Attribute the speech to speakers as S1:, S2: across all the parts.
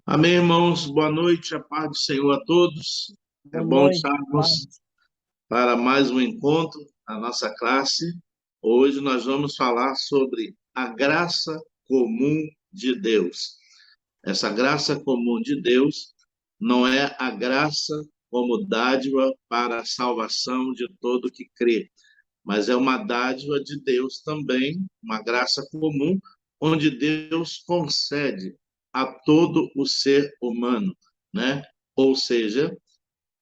S1: Amém, irmãos. Boa noite, a paz do Senhor a todos. É
S2: Boa
S1: bom
S2: noite,
S1: estarmos
S2: paz.
S1: para mais um encontro na nossa classe. Hoje nós vamos falar sobre a graça comum de Deus. Essa graça comum de Deus não é a graça como dádiva para a salvação de todo que crê, mas é uma dádiva de Deus também, uma graça comum, onde Deus concede a todo o ser humano, né? Ou seja,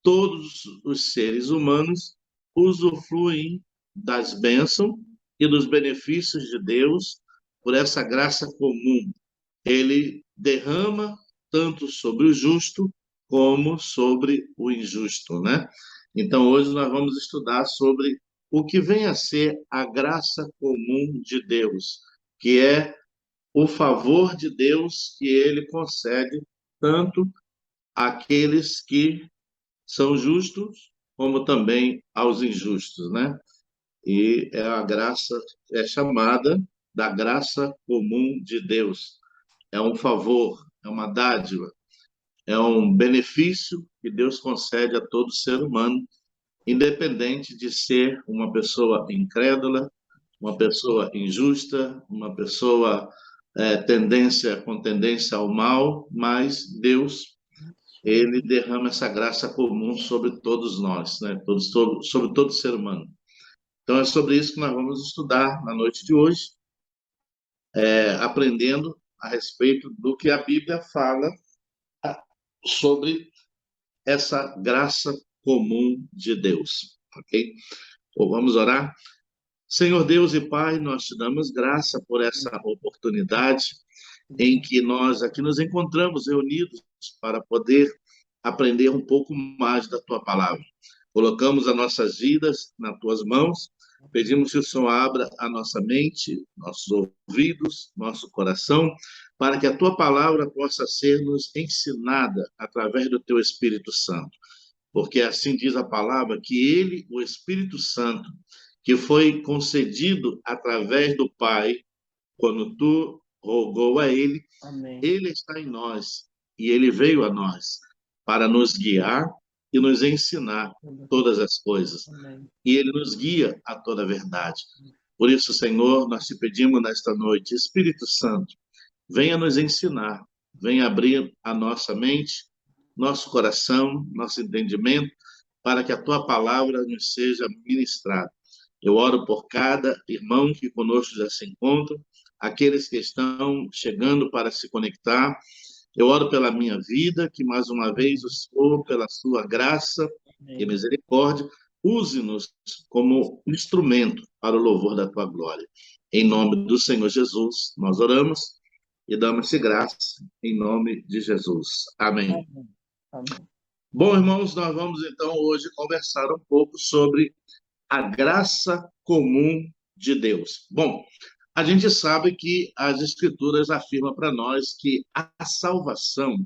S1: todos os seres humanos usufruem das bênçãos e dos benefícios de Deus por essa graça comum. Ele derrama tanto sobre o justo como sobre o injusto, né? Então, hoje nós vamos estudar sobre o que vem a ser a graça comum de Deus, que é o favor de Deus que ele concede tanto àqueles que são justos, como também aos injustos, né? E é a graça, é chamada da graça comum de Deus. É um favor, é uma dádiva, é um benefício que Deus concede a todo ser humano, independente de ser uma pessoa incrédula, uma pessoa injusta, uma pessoa com tendência ao mal, mas Deus, ele derrama essa graça comum sobre todos nós, né? Sobre todo ser humano. Então é sobre isso que nós vamos estudar na noite de hoje, aprendendo a respeito do que a Bíblia fala sobre essa graça comum de Deus, ok? Ou vamos orar? Senhor Deus e Pai, nós te damos graça por essa oportunidade em que nós aqui nos encontramos reunidos para poder aprender um pouco mais da tua palavra. Colocamos as nossas vidas nas tuas mãos, pedimos que o Senhor abra a nossa mente, nossos ouvidos, nosso coração, para que a tua palavra possa ser nos ensinada através do teu Espírito Santo. Porque assim diz a palavra que ele, o Espírito Santo, que foi concedido através do Pai, quando tu rogou a ele,
S2: Amém.
S1: ele está em nós e ele veio a nós para nos guiar e nos ensinar todas as coisas.
S2: Amém.
S1: E ele nos guia a toda a verdade. Por isso, Senhor, nós te pedimos nesta noite, Espírito Santo, venha nos ensinar, venha abrir a nossa mente, nosso coração, nosso entendimento, para que a tua palavra nos seja ministrada. Eu oro por cada irmão que conosco já se encontra, aqueles que estão chegando para se conectar. Eu oro pela minha vida, que mais uma vez o Senhor, pela sua graça e
S2: Amém.
S1: misericórdia, use-nos como instrumento para o louvor da tua glória. Em nome do Senhor Jesus, nós oramos e damos-te graça em nome de Jesus. Amém.
S2: Amém. Amém.
S1: Bom, irmãos, nós vamos então hoje conversar um pouco sobre a graça comum de Deus. Bom, a gente sabe que as escrituras afirmam para nós que a salvação,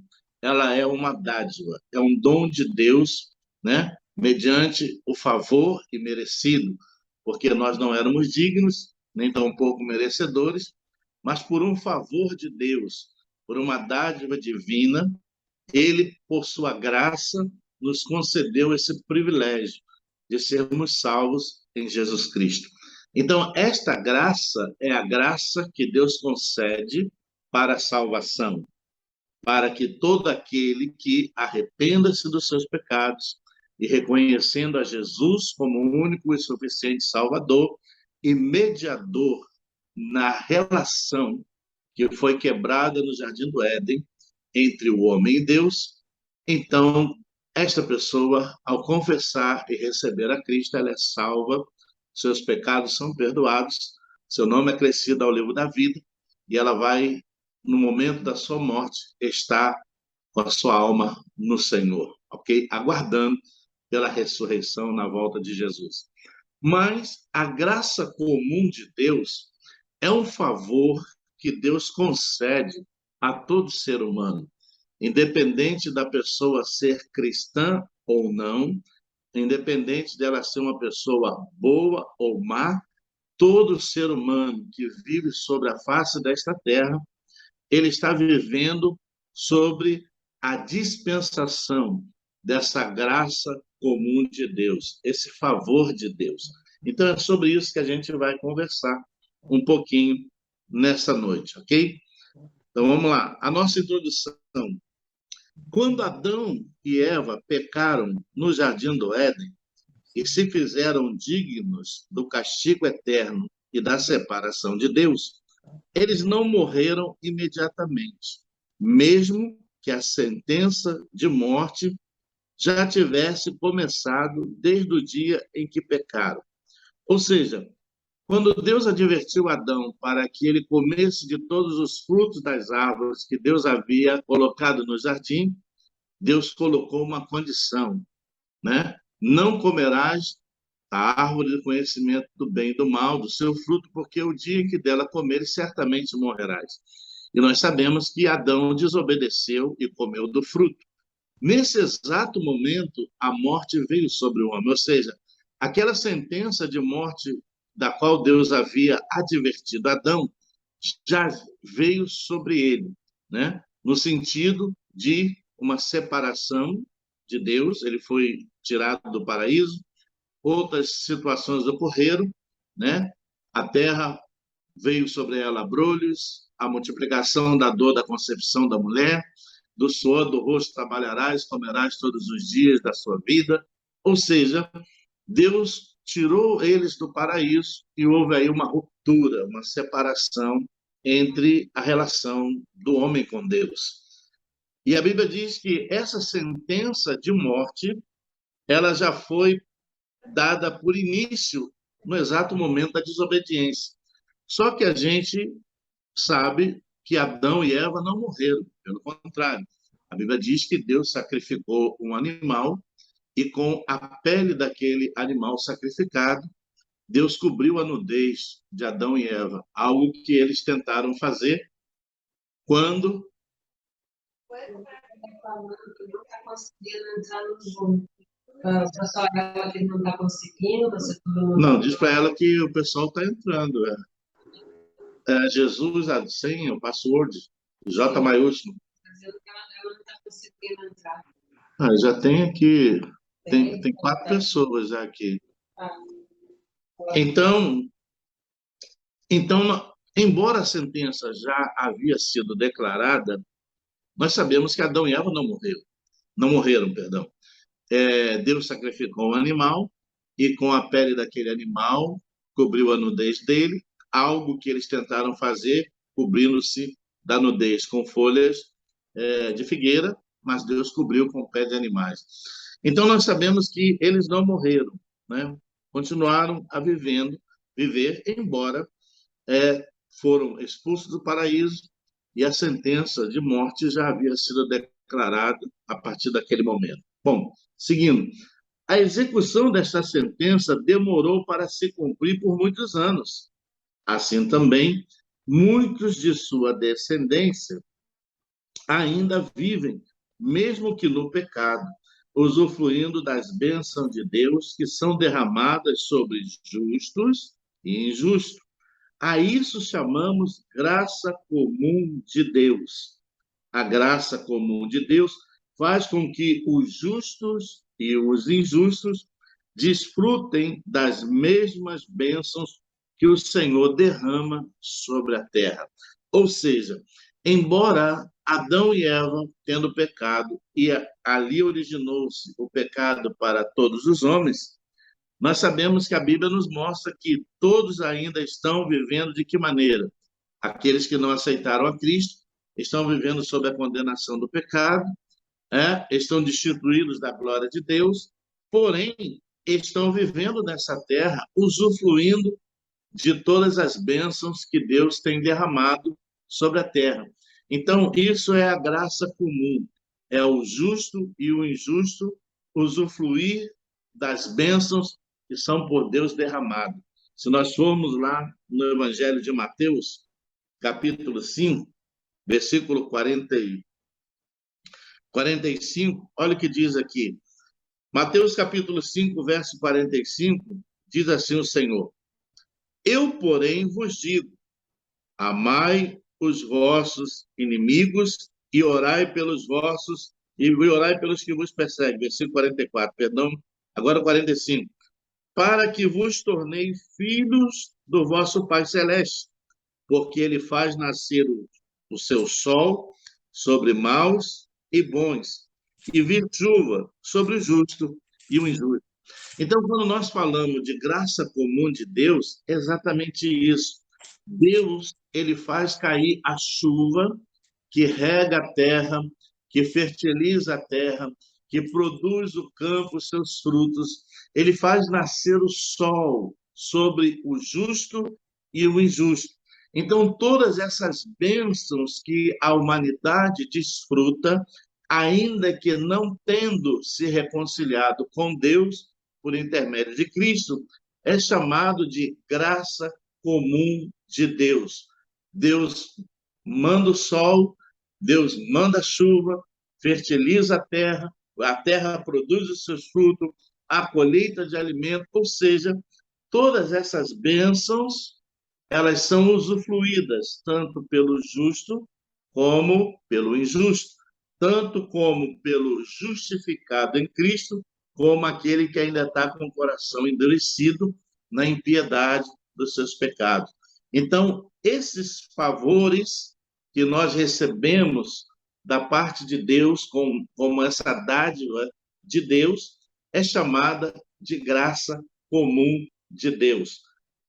S1: ela é uma dádiva, é um dom de Deus, né? Mediante o favor imerecido, porque nós não éramos dignos, nem tampouco merecedores, mas por um favor de Deus, por uma dádiva divina, ele, por sua graça, nos concedeu esse privilégio de sermos salvos em Jesus Cristo. Então, esta graça é a graça que Deus concede para a salvação, para que todo aquele que arrependa-se dos seus pecados e reconhecendo a Jesus como o único e suficiente Salvador e mediador na relação que foi quebrada no Jardim do Éden entre o homem e Deus, então esta pessoa, ao confessar e receber a Cristo, ela é salva, seus pecados são perdoados, seu nome é crescido ao livro da vida e ela vai, no momento da sua morte, estar com a sua alma no Senhor, ok? Aguardando pela ressurreição na volta de Jesus. Mas a graça comum de Deus é um favor que Deus concede a todo ser humano, independente da pessoa ser cristã ou não, independente dela ser uma pessoa boa ou má, todo ser humano que vive sobre a face desta terra, ele está vivendo sobre a dispensação dessa graça comum de Deus, esse favor de Deus. Então, é sobre isso que a gente vai conversar um pouquinho nessa noite, ok? Então, vamos lá. A nossa introdução. Quando Adão e Eva pecaram no jardim do Éden e se fizeram dignos do castigo eterno e da separação de Deus, eles não morreram imediatamente, mesmo que a sentença de morte já tivesse começado desde o dia em que pecaram. Ou seja, quando Deus advertiu Adão para que ele comesse de todos os frutos das árvores que Deus havia colocado no jardim, Deus colocou uma condição, né? Não comerás a árvore do conhecimento do bem e do mal, do seu fruto, porque o dia em que dela comeres, certamente morrerás. E nós sabemos que Adão desobedeceu e comeu do fruto. Nesse exato momento, a morte veio sobre o homem, ou seja, aquela sentença de morte da qual Deus havia advertido Adão já veio sobre ele, né? No sentido de uma separação de Deus, ele foi tirado do paraíso, outras situações ocorreram, né? A terra veio sobre ela abrolhos, a multiplicação da dor da concepção da mulher, do suor do rosto trabalharás, comerás todos os dias da sua vida. Ou seja, Deus tirou eles do paraíso e houve aí uma ruptura, uma separação entre a relação do homem com Deus. E a Bíblia diz que essa sentença de morte, ela já foi dada por início no exato momento da desobediência. Só que a gente sabe que Adão e Eva não morreram, pelo contrário. A Bíblia diz que Deus sacrificou um animal e com a pele daquele animal sacrificado, Deus cobriu a nudez de Adão e Eva, algo que eles tentaram fazer quando... Não, diz para ela que o pessoal está entrando. Jesus, sem o password, J maiúsculo. Ela não está conseguindo entrar. Já tem aqui, tem 4 pessoas já aqui. Então, embora a sentença já havia sido declarada, nós sabemos que Adão e Eva não morreram, perdão. Deus sacrificou um animal e com a pele daquele animal cobriu a nudez dele, algo que eles tentaram fazer, cobrindo-se da nudez com folhas de figueira, mas Deus cobriu com pele de animais. Então nós sabemos que eles não morreram, né? Continuaram a viver, embora foram expulsos do paraíso e a sentença de morte já havia sido declarada a partir daquele momento. Bom, seguindo, a execução desta sentença demorou para se cumprir por muitos anos. Assim também, muitos de sua descendência ainda vivem, mesmo que no pecado, usufruindo das bênçãos de Deus que são derramadas sobre justos e injustos. A isso chamamos graça comum de Deus. A graça comum de Deus faz com que os justos e os injustos desfrutem das mesmas bênçãos que o Senhor derrama sobre a terra. Ou seja, embora Adão e Eva, tendo pecado, e ali originou-se o pecado para todos os homens, nós sabemos que a Bíblia nos mostra que todos ainda estão vivendo de que maneira? Aqueles que não aceitaram a Cristo estão vivendo sob a condenação do pecado, estão destituídos da glória de Deus, porém estão vivendo nessa terra, usufruindo de todas as bênçãos que Deus tem derramado sobre a terra. Então, isso é a graça comum, é o justo e o injusto usufruir das bênçãos que são por Deus derramadas. Se nós formos lá no Evangelho de Mateus, capítulo 5, versículo 45, olha o que diz aqui. Mateus capítulo 5, verso 45, diz assim o Senhor: Eu, porém, vos digo, amai os vossos inimigos e orai pelos vossos, e orai pelos que vos perseguem. Versículo 44, perdão, agora 45. Para que vos torneis filhos do vosso Pai Celeste, porque ele faz nascer o seu sol sobre maus e bons, e vir chuva sobre o justo e o injusto. Então, quando nós falamos de graça comum de Deus, é exatamente isso. Deus, ele faz cair a chuva que rega a terra, que fertiliza a terra, que produz o campo os seus frutos. Ele faz nascer o sol sobre o justo e o injusto. Então, todas essas bênçãos que a humanidade desfruta, ainda que não tendo se reconciliado com Deus por intermédio de Cristo, é chamado de graça comum de Deus. Deus manda o sol, Deus manda a chuva, fertiliza a terra produz os seus frutos, a colheita de alimento, ou seja, todas essas bênçãos, elas são usufruídas tanto pelo justo como pelo injusto, tanto como pelo justificado em Cristo, como aquele que ainda está com o coração endurecido na impiedade dos seus pecados. Então, esses favores que nós recebemos da parte de Deus, como essa dádiva de Deus, é chamada de graça comum de Deus.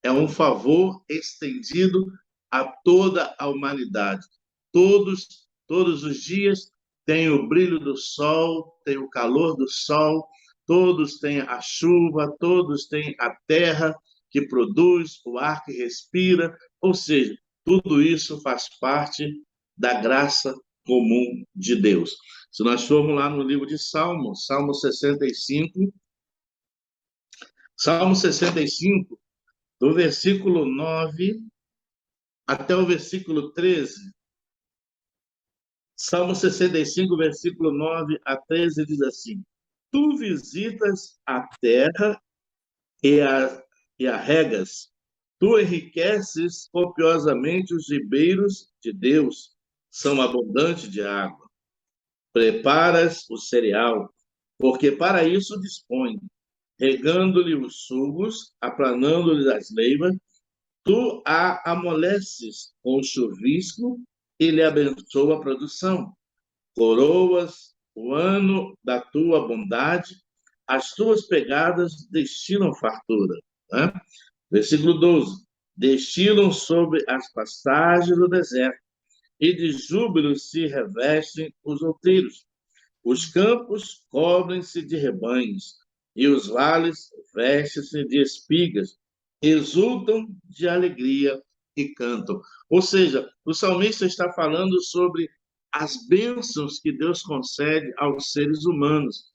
S1: É um favor estendido a toda a humanidade. Todos os dias tem o brilho do sol, tem o calor do sol, todos têm a chuva, todos têm a terra que produz, o ar que respira, ou seja, tudo isso faz parte da graça comum de Deus. Se nós formos lá no livro de Salmos, Salmo 65, do versículo 9 até o versículo 13, Salmo 65, versículo 9 a 13, diz assim: Tu visitas a terra e a regas, tu enriqueces copiosamente os ribeiros de Deus, são abundantes de água. Preparas o cereal, porque para isso dispõe, regando-lhe os sugos, aplanando-lhe as leivas, tu a amoleces com o chuvisco e lhe abençoa a produção. Coroas o ano da tua bondade, as tuas pegadas destilam fartura. Né? Versículo 12. Destilam sobre as passagens do deserto, e de júbilo se revestem os outeiros. Os campos cobrem-se de rebanhos, e os vales vestem-se de espigas, exultam de alegria e cantam. Ou seja, o salmista está falando sobre as bênçãos que Deus concede aos seres humanos,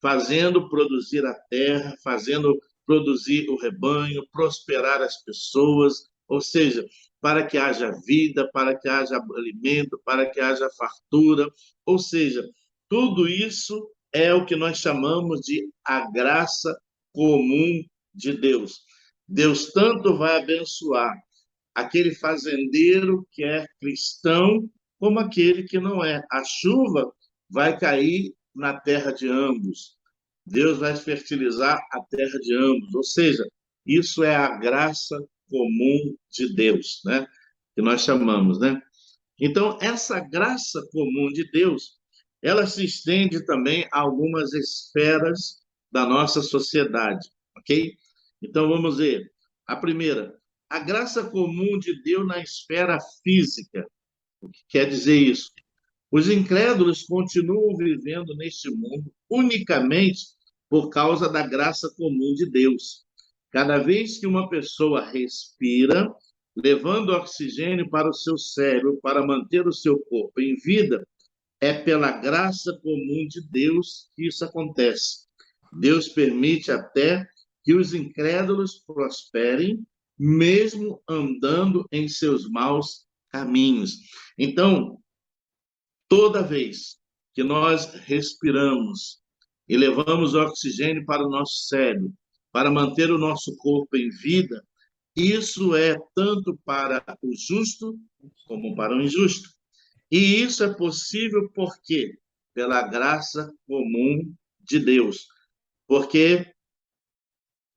S1: fazendo produzir a terra, fazendo produzir o rebanho, prosperar as pessoas, ou seja, para que haja vida, para que haja alimento, para que haja fartura, ou seja, tudo isso é o que nós chamamos de a graça comum de Deus. Deus tanto vai abençoar aquele fazendeiro que é cristão, como aquele que não é. A chuva vai cair na terra de ambos. Deus vai fertilizar a terra de ambos. Ou seja, isso é a graça comum de Deus, né? Que nós chamamos, né? Então, essa graça comum de Deus, ela se estende também a algumas esferas da nossa sociedade, ok? Então, vamos ver. A primeira, a graça comum de Deus na esfera física. O que quer dizer isso? Os incrédulos continuam vivendo neste mundo unicamente por causa da graça comum de Deus. Cada vez que uma pessoa respira, levando oxigênio para o seu cérebro, para manter o seu corpo em vida, é pela graça comum de Deus que isso acontece. Deus permite até que os incrédulos prosperem, mesmo andando em seus maus caminhos. Então, toda vez que nós respiramos e levamos oxigênio para o nosso cérebro, para manter o nosso corpo em vida, isso é tanto para o justo como para o injusto. E isso é possível por quê? Pela graça comum de Deus. Porque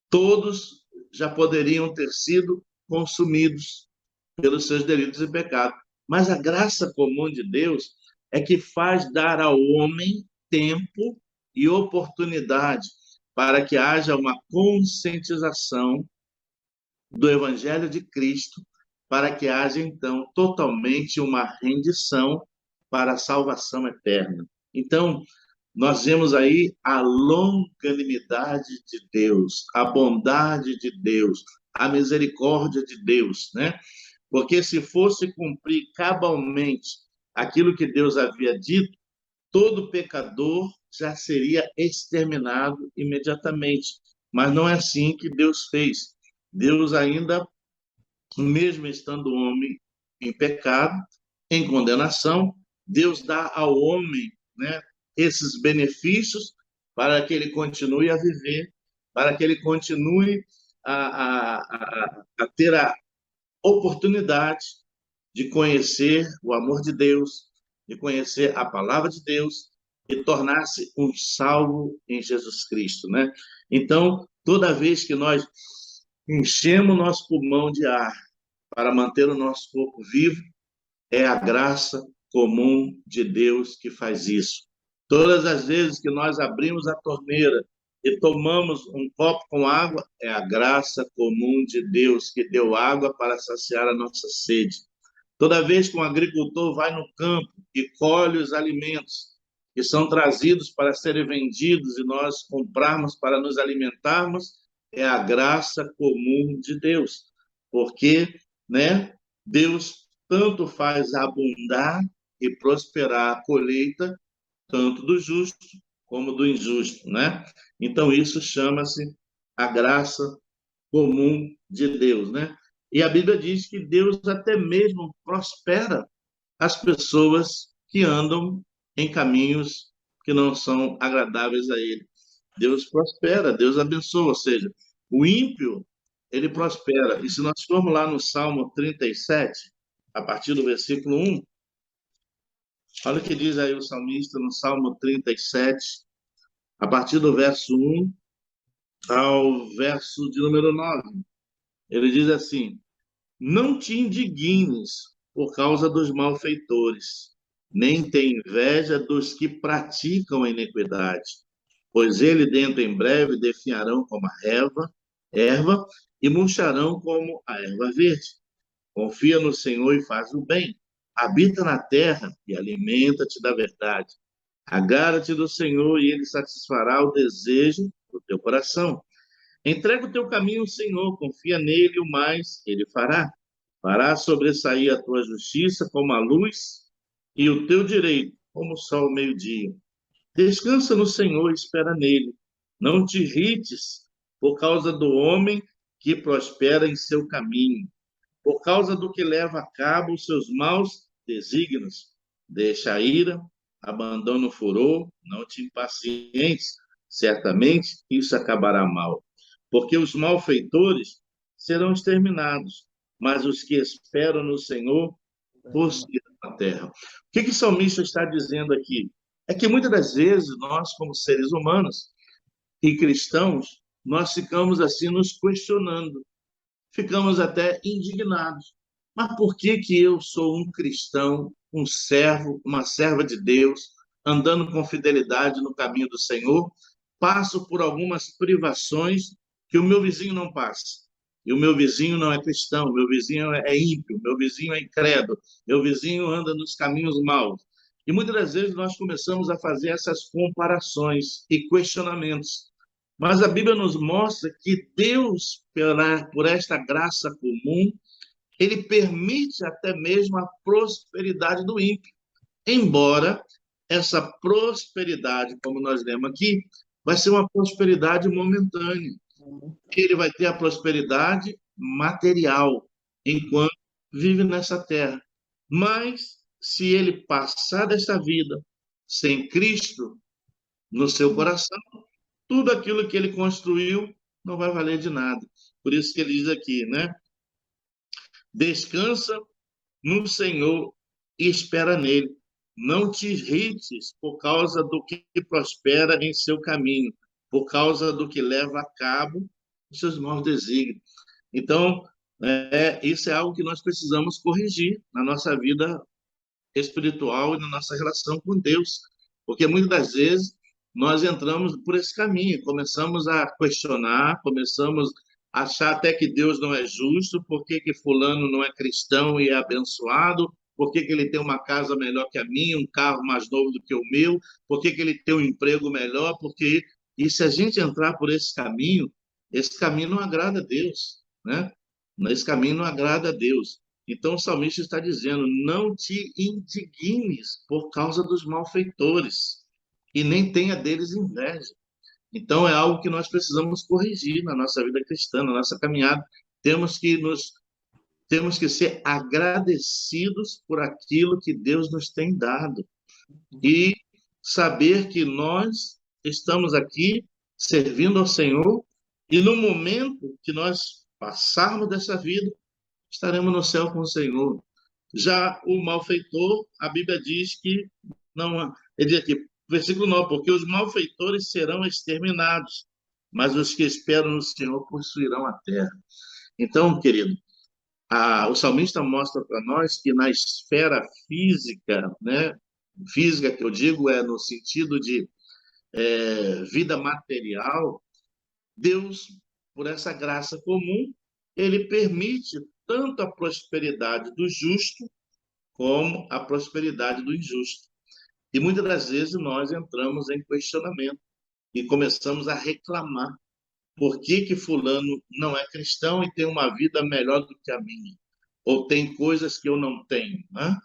S1: todos já poderiam ter sido consumidos pelos seus delitos e pecados. Mas a graça comum de Deus é que faz dar ao homem tempo e oportunidade para que haja uma conscientização do Evangelho de Cristo, para que haja, então, totalmente uma rendição para a salvação eterna. Então, nós vemos aí a longanimidade de Deus, a bondade de Deus, a misericórdia de Deus, né? Porque se fosse cumprir cabalmente aquilo que Deus havia dito, todo pecador já seria exterminado imediatamente. Mas não é assim que Deus fez. Deus ainda, mesmo estando o homem em pecado, em condenação, Deus dá ao homem, né, esses benefícios para que ele continue a viver, para que ele continue a ter a oportunidade de conhecer o amor de Deus, de conhecer a palavra de Deus e tornar-se um salvo em Jesus Cristo, né? Então, toda vez que nós enchemos nosso pulmão de ar para manter o nosso corpo vivo, é a graça comum de Deus que faz isso. Todas as vezes que nós abrimos a torneira e tomamos um copo com água, é a graça comum de Deus que deu água para saciar a nossa sede. Toda vez que um agricultor vai no campo e colhe os alimentos que são trazidos para serem vendidos e nós comprarmos para nos alimentarmos, é a graça comum de Deus. Porque, né, Deus tanto faz abundar e prosperar a colheita, tanto do justo como do injusto, né? Então, isso chama-se a graça comum de Deus, né? E a Bíblia diz que Deus até mesmo prospera as pessoas que andam em caminhos que não são agradáveis a Ele. Deus prospera, Deus abençoa, ou seja, o ímpio, ele prospera. E se nós formos lá no Salmo 37, a partir do versículo 1, olha o que diz aí o salmista no Salmo 37, a partir do verso 1 ao verso de número 9. Ele diz assim: Não te indignes por causa dos malfeitores, nem tenha inveja dos que praticam a iniquidade, pois ele dentro em breve definharão como a erva, e murcharão como a erva verde. Confia no Senhor e faz o bem. Habita na terra e alimenta-te da verdade. Agrada-te do Senhor e ele satisfará o desejo do teu coração. Entrega o teu caminho ao Senhor, confia nele e o mais ele fará. Fará sobressair a tua justiça como a luz e o teu direito como o sol ao meio-dia. Descansa no Senhor e espera nele. Não te irrites por causa do homem que prospera em seu caminho, por causa do que leva a cabo os seus maus desígnios. Deixa a ira, abandona o furor, não te impacientes. Certamente isso acabará mal, porque os malfeitores serão exterminados, mas os que esperam no Senhor prosperarão na terra. O que o salmista está dizendo aqui? É que muitas das vezes nós, como seres humanos e cristãos, nós ficamos assim nos questionando, ficamos até indignados. Mas por que que eu sou um cristão, um servo, uma serva de Deus, andando com fidelidade no caminho do Senhor, passo por algumas privações que o meu vizinho não passa? E o meu vizinho não é cristão, meu vizinho é ímpio, meu vizinho é incrédulo, meu vizinho anda nos caminhos maus. E muitas das vezes nós começamos a fazer essas comparações e questionamentos. Mas a Bíblia nos mostra que Deus, por esta graça comum, ele permite até mesmo a prosperidade do ímpio. Embora essa prosperidade, como nós lemos aqui, vai ser uma prosperidade momentânea. Ele vai ter a prosperidade material enquanto vive nessa terra. Mas se ele passar desta vida sem Cristo no seu coração, tudo aquilo que ele construiu não vai valer de nada. Por isso que ele diz aqui, né? Descansa no Senhor e espera nele. Não te irrites por causa do que prospera em seu caminho, por causa do que leva a cabo os seus maus desígnios. Então, isso é algo que nós precisamos corrigir na nossa vida espiritual e na nossa relação com Deus, porque muitas das vezes nós entramos por esse caminho, começamos a questionar, começamos a achar até que Deus não é justo, por que que fulano não é cristão e é abençoado, por que que ele tem uma casa melhor que a minha, um carro mais novo do que o meu, por que que ele tem um emprego melhor, porque... E se a gente entrar por esse caminho não agrada a Deus, né? Esse caminho não agrada a Deus. Então, o salmista está dizendo: não te indignes por causa dos malfeitores, e nem tenha deles inveja. Então, é algo que nós precisamos corrigir na nossa vida cristã, na nossa caminhada. Temos que temos que ser agradecidos por aquilo que Deus nos tem dado e saber que nós estamos aqui servindo ao Senhor, e no momento que nós passarmos dessa vida, estaremos no céu com o Senhor. Já o malfeitor, a Bíblia diz que não, ele diz aqui, versículo 9, porque os malfeitores serão exterminados, mas os que esperam no Senhor possuirão a terra. Então, querido, o salmista mostra para nós que na esfera física, né, física que eu digo é no sentido de vida material, Deus, por essa graça comum, ele permite tanto a prosperidade do justo como a prosperidade do injusto. E muitas das vezes nós entramos em questionamento e começamos a reclamar. Por que que fulano não é cristão e tem uma vida melhor do que a minha? Ou tem coisas que eu não tenho, né?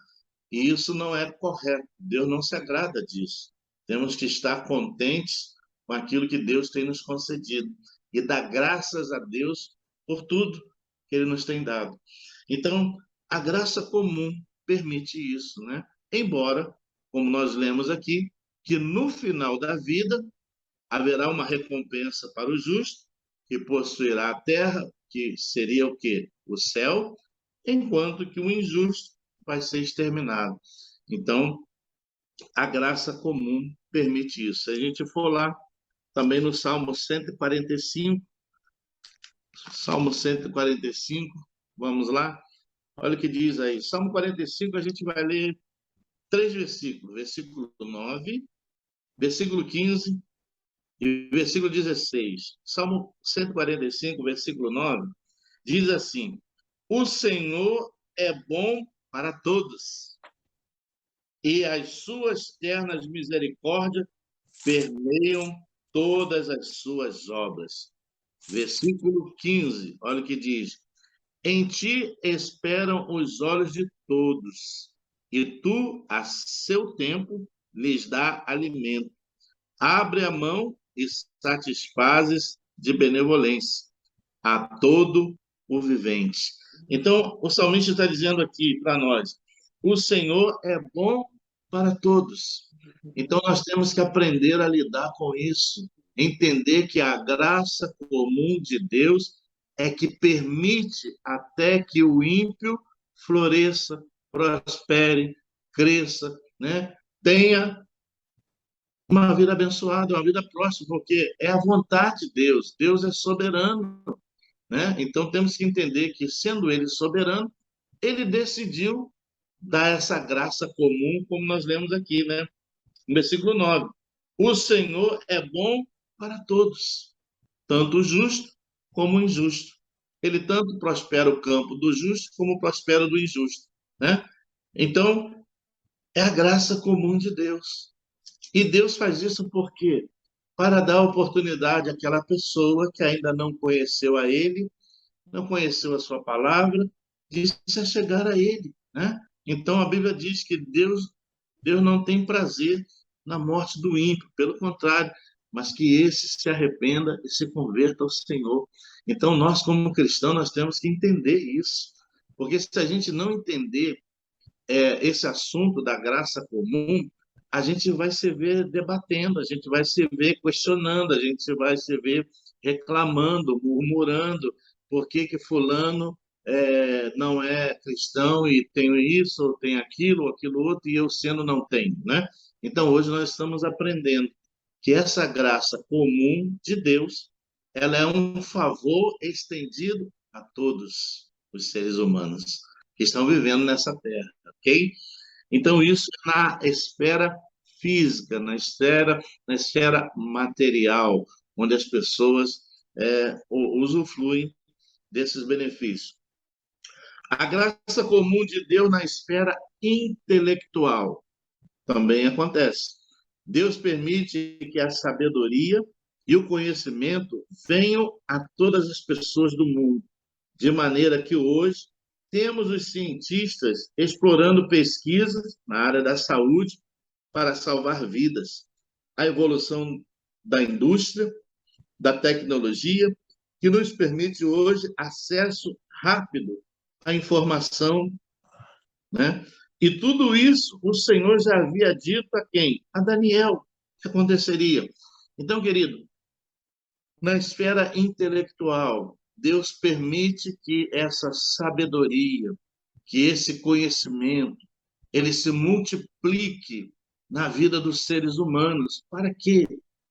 S1: E isso não é correto. Deus não se agrada disso. Temos que estar contentes com aquilo que Deus tem nos concedido e dar graças a Deus por tudo que Ele nos tem dado. Então, a graça comum permite isso, né? Embora, como nós lemos aqui, que no final da vida haverá uma recompensa para o justo, que possuirá a terra, que seria o quê? O céu, enquanto que o injusto vai ser exterminado. Então, a graça comum permite isso. Se a gente for lá, também no Salmo 145, Salmo 145, vamos lá, olha o que diz aí. Salmo 45, a gente vai ler 3 versículos, versículo 9, versículo 15 e versículo 16. Salmo 145, versículo 9, diz assim: o Senhor é bom para todos, e as suas ternas misericórdias permeiam todas as suas obras. Versículo 15, olha o que diz: em ti esperam os olhos de todos, e tu, a seu tempo, lhes dá alimento. Abre a mão e satisfazes de benevolência a todo o vivente. Então, o salmista está dizendo aqui para nós: o Senhor é bom para todos. Então, nós temos que aprender a lidar com isso, entender que a graça comum de Deus é que permite até que o ímpio floresça, prospere, cresça, né? Tenha uma vida abençoada, uma vida próspera, porque é a vontade de Deus. Deus é soberano, né? Então temos que entender que, sendo Ele soberano, Ele decidiu dar essa graça comum, como nós lemos aqui, né? No versículo 9: o Senhor é bom para todos, tanto o justo como o injusto. Ele tanto prospera o campo do justo como prospera o do injusto, né? Então, é a graça comum de Deus. E Deus faz isso por quê? Para dar oportunidade àquela pessoa que ainda não conheceu a Ele, não conheceu a sua palavra, de se chegar a Ele, né? Então a Bíblia diz que Deus não tem prazer na morte do ímpio, pelo contrário, mas que esse se arrependa e se converta ao Senhor. Então nós, como cristãos, nós temos que entender isso, porque se a gente não entender esse assunto da graça comum, a gente vai se ver debatendo, a gente vai se ver questionando, a gente vai se ver reclamando, murmurando, por que que fulano não é cristão e tenho isso, ou tenho aquilo, ou aquilo outro, e eu sendo não tenho, né? Então, hoje nós estamos aprendendo que essa graça comum de Deus, ela é um favor estendido a todos os seres humanos que estão vivendo nessa terra, ok? Então, isso na esfera física, na esfera material, onde as pessoas usufruem desses benefícios. A graça comum de Deus na esfera intelectual também acontece. Deus permite que a sabedoria e o conhecimento venham a todas as pessoas do mundo, de maneira que hoje temos os cientistas explorando pesquisas na área da saúde para salvar vidas, a evolução da indústria, da tecnologia, que nos permite hoje acesso rápido à informação, né? E tudo isso o Senhor já havia dito a quem? A Daniel, que aconteceria. Então, querido, na esfera intelectual, Deus permite que essa sabedoria, que esse conhecimento, ele se multiplique na vida dos seres humanos. Para quê?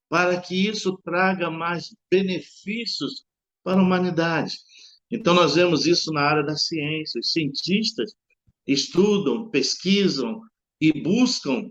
S1: Para que isso traga mais benefícios para a humanidade. Então, nós vemos isso na área da ciência. Os cientistas estudam, pesquisam e buscam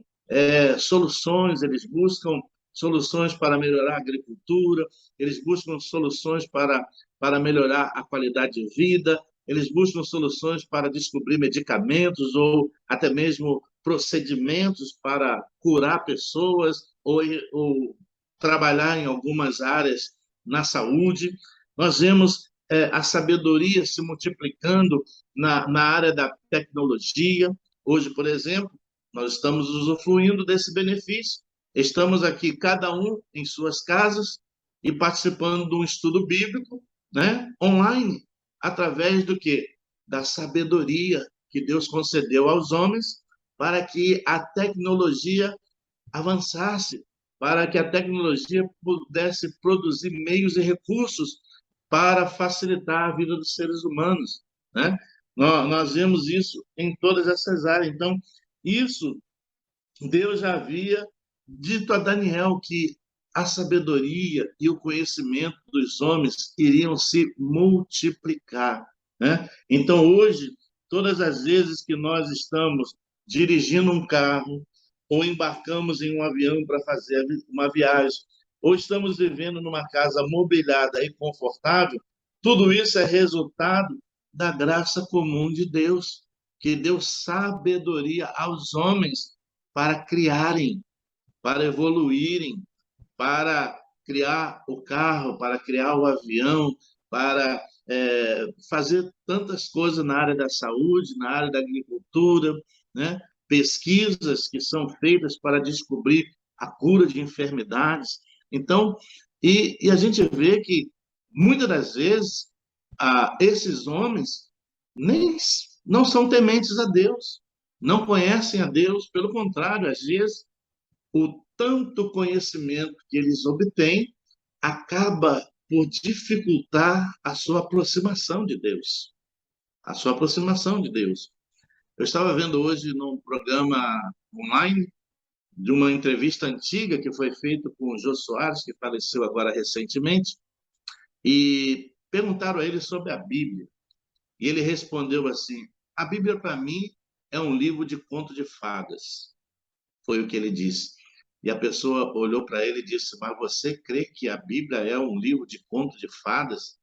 S1: soluções, eles buscam soluções para melhorar a agricultura, eles buscam soluções para melhorar a qualidade de vida, eles buscam soluções para descobrir medicamentos ou até mesmo procedimentos para curar pessoas ou trabalhar em algumas áreas na saúde. Nós vemos a sabedoria se multiplicando na área da tecnologia. Hoje, por exemplo, nós estamos usufruindo desse benefício. Estamos aqui, cada um em suas casas, e participando de um estudo bíblico, né, online, através do quê? Da sabedoria que Deus concedeu aos homens para que a tecnologia avançasse, para que a tecnologia pudesse produzir meios e recursos para facilitar a vida dos seres humanos, né? Nós vemos isso em todas essas áreas. Então, isso Deus já havia dito a Daniel que a sabedoria e o conhecimento dos homens iriam se multiplicar, né? Então, hoje, todas as vezes que nós estamos dirigindo um carro, ou embarcamos em um avião para fazer uma viagem, ou estamos vivendo numa casa mobiliada e confortável, tudo isso é resultado da graça comum de Deus, que deu sabedoria aos homens para criarem, para evoluírem, para criar o carro, para criar o avião, para fazer tantas coisas na área da saúde, na área da agricultura, né? Pesquisas que são feitas para descobrir a cura de enfermidades. Então, a gente vê que muitas das vezes esses homens nem não são tementes a Deus, não conhecem a Deus, pelo contrário, às vezes o tanto conhecimento que eles obtêm acaba por dificultar a sua aproximação de Deus, a sua aproximação de Deus. Eu estava vendo hoje num programa online de uma entrevista antiga que foi feita com o Jô Soares, que faleceu agora recentemente, e perguntaram a ele sobre a Bíblia. E ele respondeu assim: a Bíblia para mim é um livro de conto de fadas. Foi o que ele disse. E a pessoa olhou para ele e disse: mas você crê que a Bíblia é um livro de conto de fadas?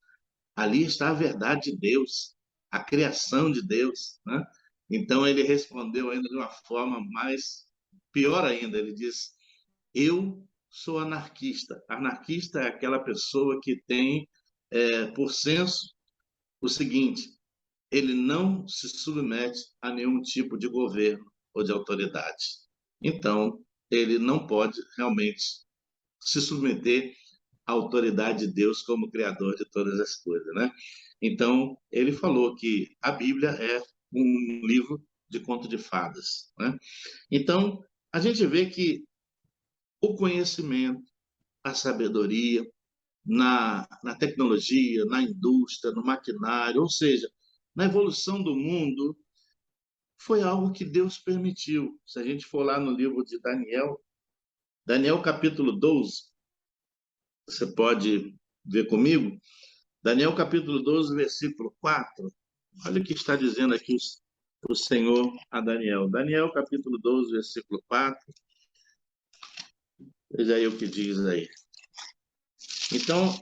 S1: Ali está a verdade de Deus, a criação de Deus, né? Então ele respondeu ainda de uma forma mais pior ainda. Ele disse: eu sou anarquista. Anarquista é aquela pessoa que tem por senso o seguinte: ele não se submete a nenhum tipo de governo ou de autoridade. Então, ele não pode realmente se submeter à autoridade de Deus como criador de todas as coisas, né? Então, ele falou que a Bíblia é um livro de conto de fadas, né? Então, a gente vê que o conhecimento, a sabedoria na tecnologia, na indústria, no maquinário, ou seja, na evolução do mundo, foi algo que Deus permitiu. Se a gente for lá no livro de Daniel, Daniel capítulo 12, você pode ver comigo? Daniel capítulo 12, versículo 4. Olha o que está dizendo aqui o Senhor a Daniel. Daniel capítulo 12, versículo 4. Veja aí o que diz aí. Então,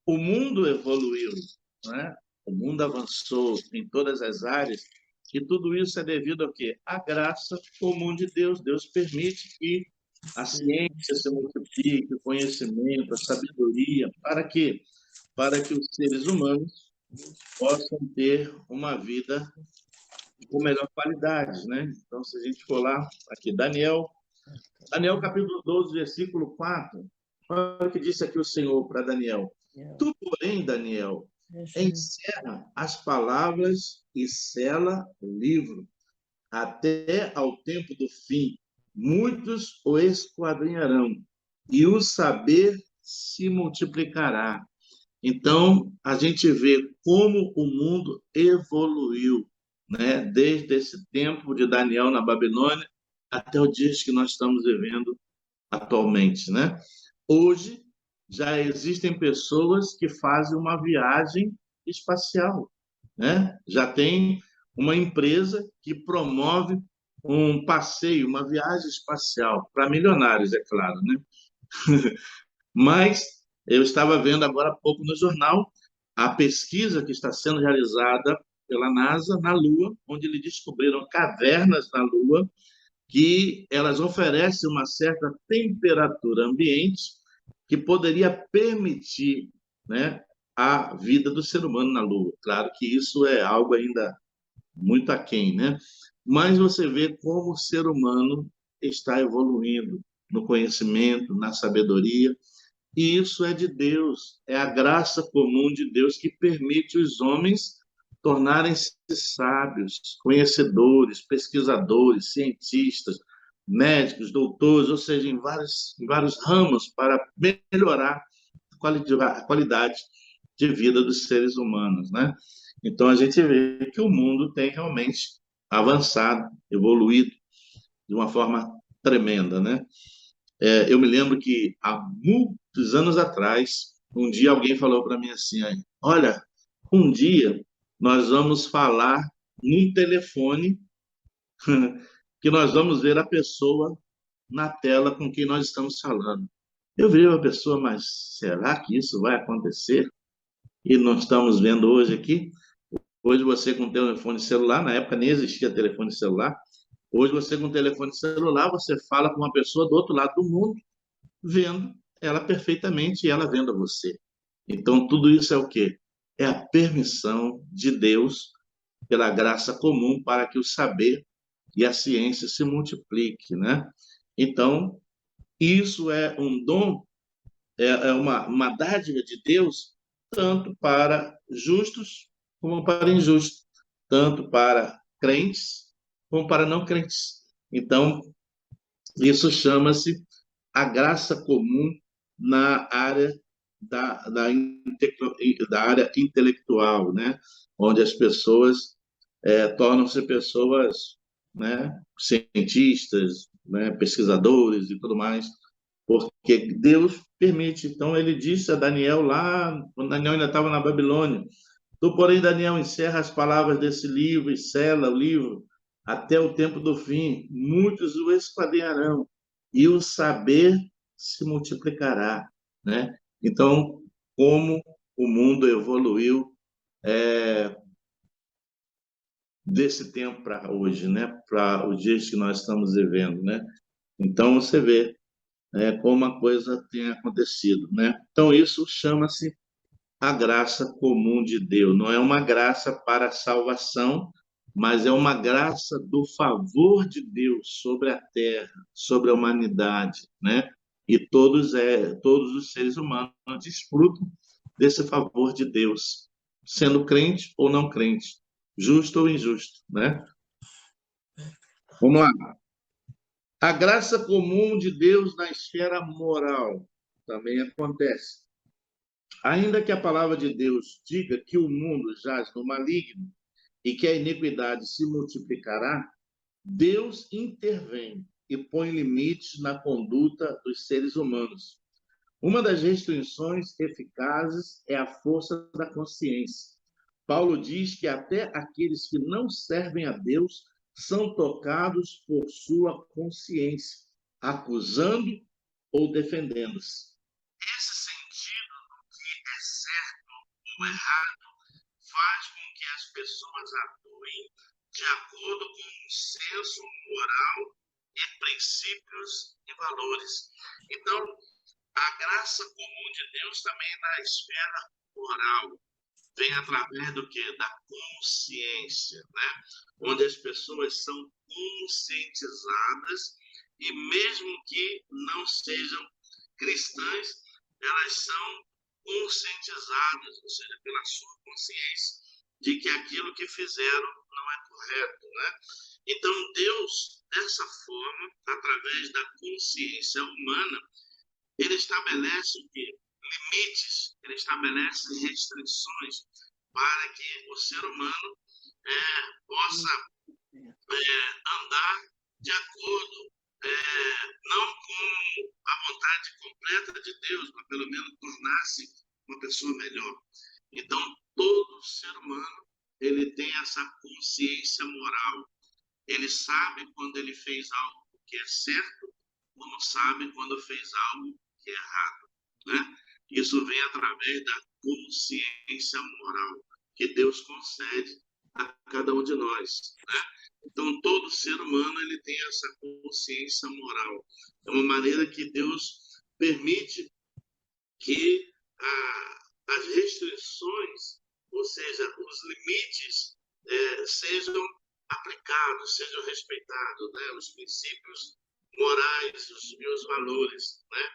S1: o mundo evoluiu, né? O mundo avançou em todas as áreas, e tudo isso é devido ao quê? À graça comum de Deus. Deus permite que a ciência se multiplique, o conhecimento, a sabedoria, para quê? Para que os seres humanos possam ter uma vida com melhor qualidade, né? Então, se a gente for lá, aqui, Daniel capítulo 12, versículo 4, olha o que disse aqui o Senhor para Daniel. Tu, porém, Daniel, encerra as palavras e sela o livro, até ao tempo do fim. Muitos o esquadrinharão, e o saber se multiplicará. Então, a gente vê como o mundo evoluiu, né? Desde esse tempo de Daniel na Babilônia até o dia que nós estamos vivendo atualmente, né? Hoje já existem pessoas que fazem uma viagem espacial, né? Já tem uma empresa que promove um passeio, uma viagem espacial para milionários, é claro, né? Mas eu estava vendo agora há pouco no jornal a pesquisa que está sendo realizada pela NASA na Lua, onde eles descobriram cavernas na Lua que elas oferecem uma certa temperatura ambiente que poderia permitir, né, a vida do ser humano na Lua. Claro que isso é algo ainda muito aquém, né? Mas você vê como o ser humano está evoluindo no conhecimento, na sabedoria, e isso é de Deus, é a graça comum de Deus que permite os homens tornarem-se sábios, conhecedores, pesquisadores, cientistas, médicos, doutores, ou seja, em vários ramos para melhorar a qualidade de vida dos seres humanos, né? Então a gente vê que o mundo tem realmente avançado, evoluído de uma forma tremenda, né? Eu me lembro que há muitos anos atrás, um dia alguém falou para mim assim: olha, um dia nós vamos falar num telefone que nós vamos ver a pessoa na tela com quem nós estamos falando. Eu vi a pessoa, mas será que isso vai acontecer? E nós estamos vendo hoje aqui. Hoje você com telefone celular, na época nem existia telefone celular. Hoje você com telefone celular, você fala com uma pessoa do outro lado do mundo, vendo ela perfeitamente e ela vendo você. Então, tudo isso é o quê? É a permissão de Deus, pela graça comum, para que o saber e a ciência se multipliquem, né? Então, isso é um dom, é uma dádiva de Deus, tanto para justos como para injustos, tanto para crentes como para não crentes. Então, isso chama-se a graça comum na área da área intelectual, né? Onde as pessoas tornam-se pessoas, né? Cientistas, né? Pesquisadores e tudo mais, porque Deus permite. Então, ele disse a Daniel lá, quando Daniel ainda estava na Babilônia: tu, porém, Daniel, encerra as palavras desse livro e sela o livro até o tempo do fim. Muitos o esquadrinharão e o saber se multiplicará, né? Então, como o mundo evoluiu desse tempo para hoje, né? Para os dias que nós estamos vivendo, né? Então, você vê como a coisa tem acontecido, né? Então, isso chama-se a graça comum de Deus. Não é uma graça para a salvação, mas é uma graça do favor de Deus sobre a terra, sobre a humanidade, né? E todos os seres humanos desfrutam desse favor de Deus, sendo crente ou não crente, justo ou injusto, né? Vamos lá. A graça comum de Deus na esfera moral também acontece. Ainda que a palavra de Deus diga que o mundo jaz no maligno, e que a iniquidade se multiplicará, Deus intervém e põe limites na conduta dos seres humanos. Uma das restrições eficazes é a força da consciência. Paulo diz que até aqueles que não servem a Deus são tocados por sua consciência, acusando ou defendendo-se. Esse sentido do que é certo ou errado faz com que as pessoas atuem de acordo com um senso moral e princípios e valores. Então, a graça comum de Deus também na esfera moral vem através do que? Da consciência, né? Onde as pessoas são conscientizadas e mesmo que não sejam cristãs, elas são conscientizadas, ou seja, pela sua consciência, de que aquilo que fizeram não é correto, né? Então, Deus, dessa forma, através da consciência humana, ele estabelece o quê? Limites, ele estabelece restrições para que o ser humano possa andar de acordo, não com a vontade completa de Deus, mas pelo menos tornar-se uma pessoa melhor. Então, todo ser humano ele tem essa consciência moral. Ele sabe quando ele fez algo que é certo, ou não sabe quando fez algo que é errado, né? Isso vem através da consciência moral que Deus concede a cada um de nós, né? Então, todo ser humano ele tem essa consciência moral. É uma maneira que Deus permite que as restrições, ou seja, os limites, sejam aplicados, sejam respeitados, né? Os princípios morais e os valores, né?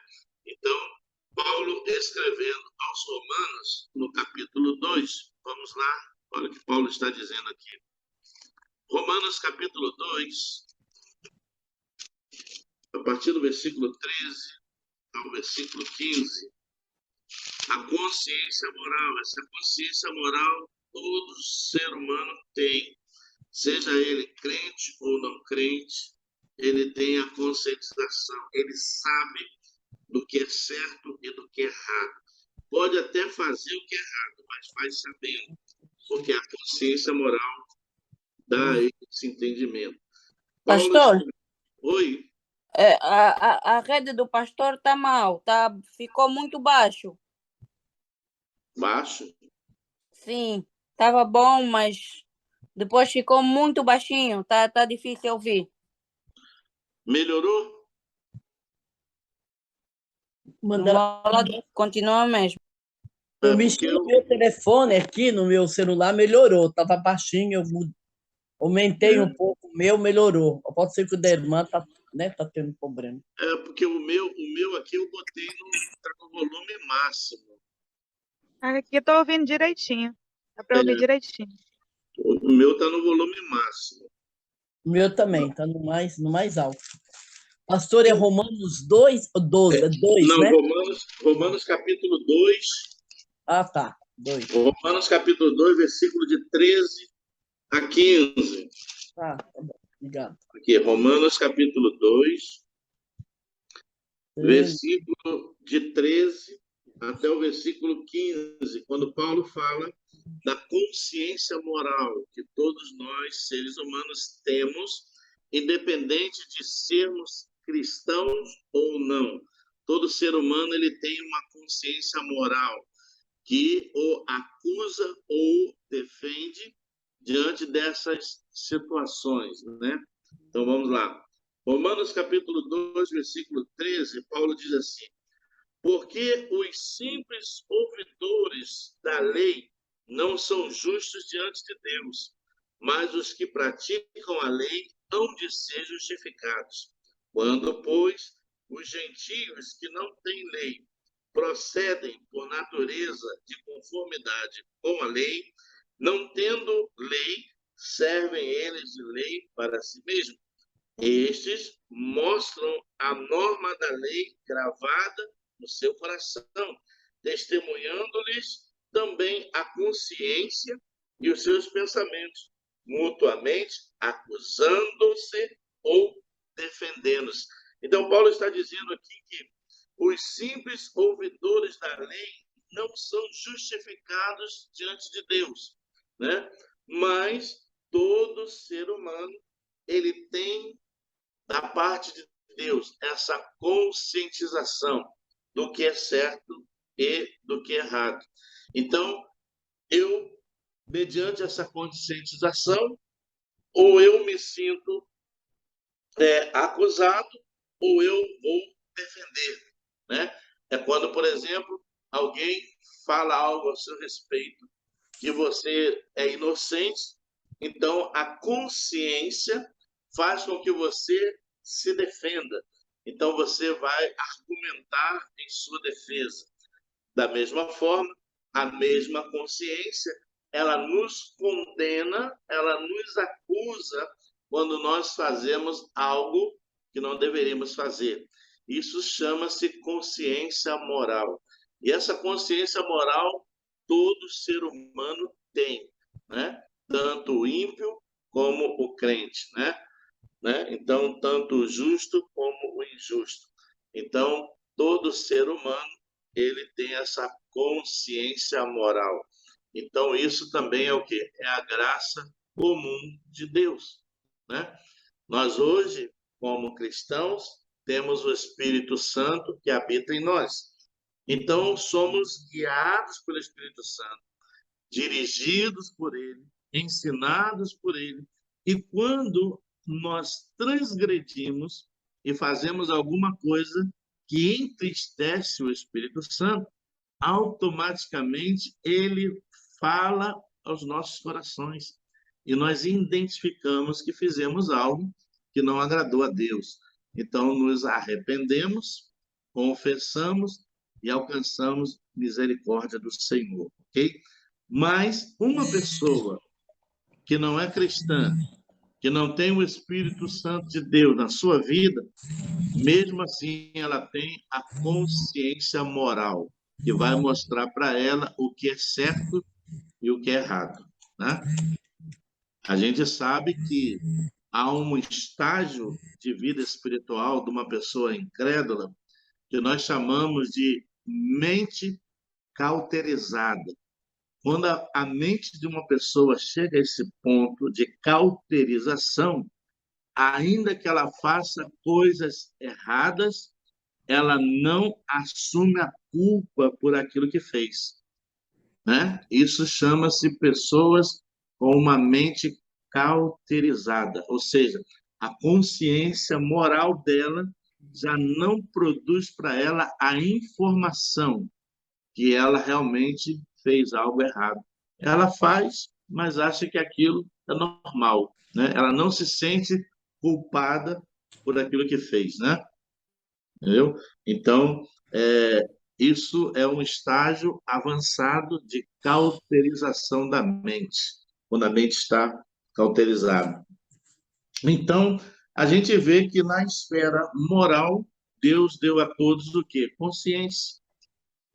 S1: Então, Paulo escrevendo aos Romanos, no capítulo 2, vamos lá, olha o que Paulo está dizendo aqui. Romanos capítulo 2, a partir do versículo 13 ao versículo 15, a consciência moral, essa consciência moral todo ser humano tem, seja ele crente ou não crente, ele tem a conscientização, ele sabe do que é certo e do que é errado. Pode até fazer o que é errado, mas faz sabendo, porque a consciência moral dá esse entendimento. Paulo
S2: Pastor,
S1: Oi?
S2: a rede do pastor está mal, ficou muito baixo.
S1: Baixo?
S2: Sim, estava bom, mas depois ficou muito baixinho, tá difícil ouvir.
S1: Melhorou?
S2: Continua mesmo.
S3: Eu mexi no meu telefone aqui, no meu celular, melhorou. Estava baixinho, eu aumentei um pouco, o meu melhorou. Pode ser que o da irmã tá tendo problema.
S1: Porque o meu aqui eu botei no volume máximo.
S4: Aqui eu tô ouvindo direitinho. Dá para ouvir direitinho.
S1: O meu está no volume máximo.
S3: O meu também, está no mais alto. Pastor, é Romanos 2 ou 12? É 2,
S1: não,
S3: né?
S1: Romanos capítulo 2.
S3: Ah, tá. 2.
S1: Romanos capítulo 2, versículo de 13 a 15.
S3: Tá bom. Obrigado.
S1: Aqui, Romanos capítulo 2, versículo de 13 até o versículo 15, quando Paulo fala da consciência moral que todos nós, seres humanos, temos, independente de sermos cristãos ou não. Todo ser humano ele tem uma consciência moral que o acusa ou defende diante dessas situações, né? Então vamos lá. Romanos capítulo 2, versículo 13, Paulo diz assim: porque os simples ouvidores da lei não são justos diante de Deus, mas os que praticam a lei hão de ser justificados. Quando, pois, os gentios que não têm lei procedem por natureza de conformidade com a lei, não tendo lei, servem eles de lei para si mesmos. Estes mostram a norma da lei gravada no seu coração, testemunhando-lhes também a consciência e os seus pensamentos, mutuamente, acusando-se ou defendendo-se. Então, Paulo está dizendo aqui que os simples ouvidores da lei não são justificados diante de Deus, né? Mas todo ser humano, ele tem, da parte de Deus, essa conscientização do que é certo e do que é errado. Então, eu, mediante essa conscientização, ou eu me sinto acusado, ou eu vou defender, né? É quando, por exemplo, alguém fala algo a seu respeito, que você é inocente, então a consciência faz com que você se defenda. Então você vai argumentar em sua defesa. Da mesma forma, a mesma consciência, ela nos condena, ela nos acusa quando nós fazemos algo que não deveríamos fazer. Isso chama-se consciência moral. E essa consciência moral todo ser humano tem, né? Tanto o ímpio como o crente, né? Então, tanto o justo como o injusto. Então, todo ser humano, ele tem essa consciência moral. Então, isso também é o quê? É a graça comum de Deus, né? Nós hoje, como cristãos, temos o Espírito Santo que habita em nós. Então, somos guiados pelo Espírito Santo, dirigidos por ele, ensinados por ele. E quando nós transgredimos e fazemos alguma coisa que entristece o Espírito Santo, automaticamente ele fala aos nossos corações. E nós identificamos que fizemos algo que não agradou a Deus. Então, nos arrependemos, confessamos e alcançamos misericórdia do Senhor, ok? Mas uma pessoa que não é cristã, que não tem o Espírito Santo de Deus na sua vida, mesmo assim ela tem a consciência moral, que vai mostrar para ela o que é certo e o que é errado, né? A gente sabe que há um estágio de vida espiritual de uma pessoa incrédula que nós chamamos de mente cauterizada. Quando a mente de uma pessoa chega a esse ponto de cauterização, ainda que ela faça coisas erradas, ela não assume a culpa por aquilo que fez, né? Isso chama-se pessoas com uma mente cauterizada, ou seja, a consciência moral dela já não produz para ela a informação que ela realmente fez algo errado. Ela faz, mas acha que aquilo é normal, né? Ela não se sente culpada por aquilo que fez, né? Entendeu? Então, isso é um estágio avançado de cauterização da mente, quando a mente está cauterizada. Então, a gente vê que na esfera moral, Deus deu a todos o quê? Consciência.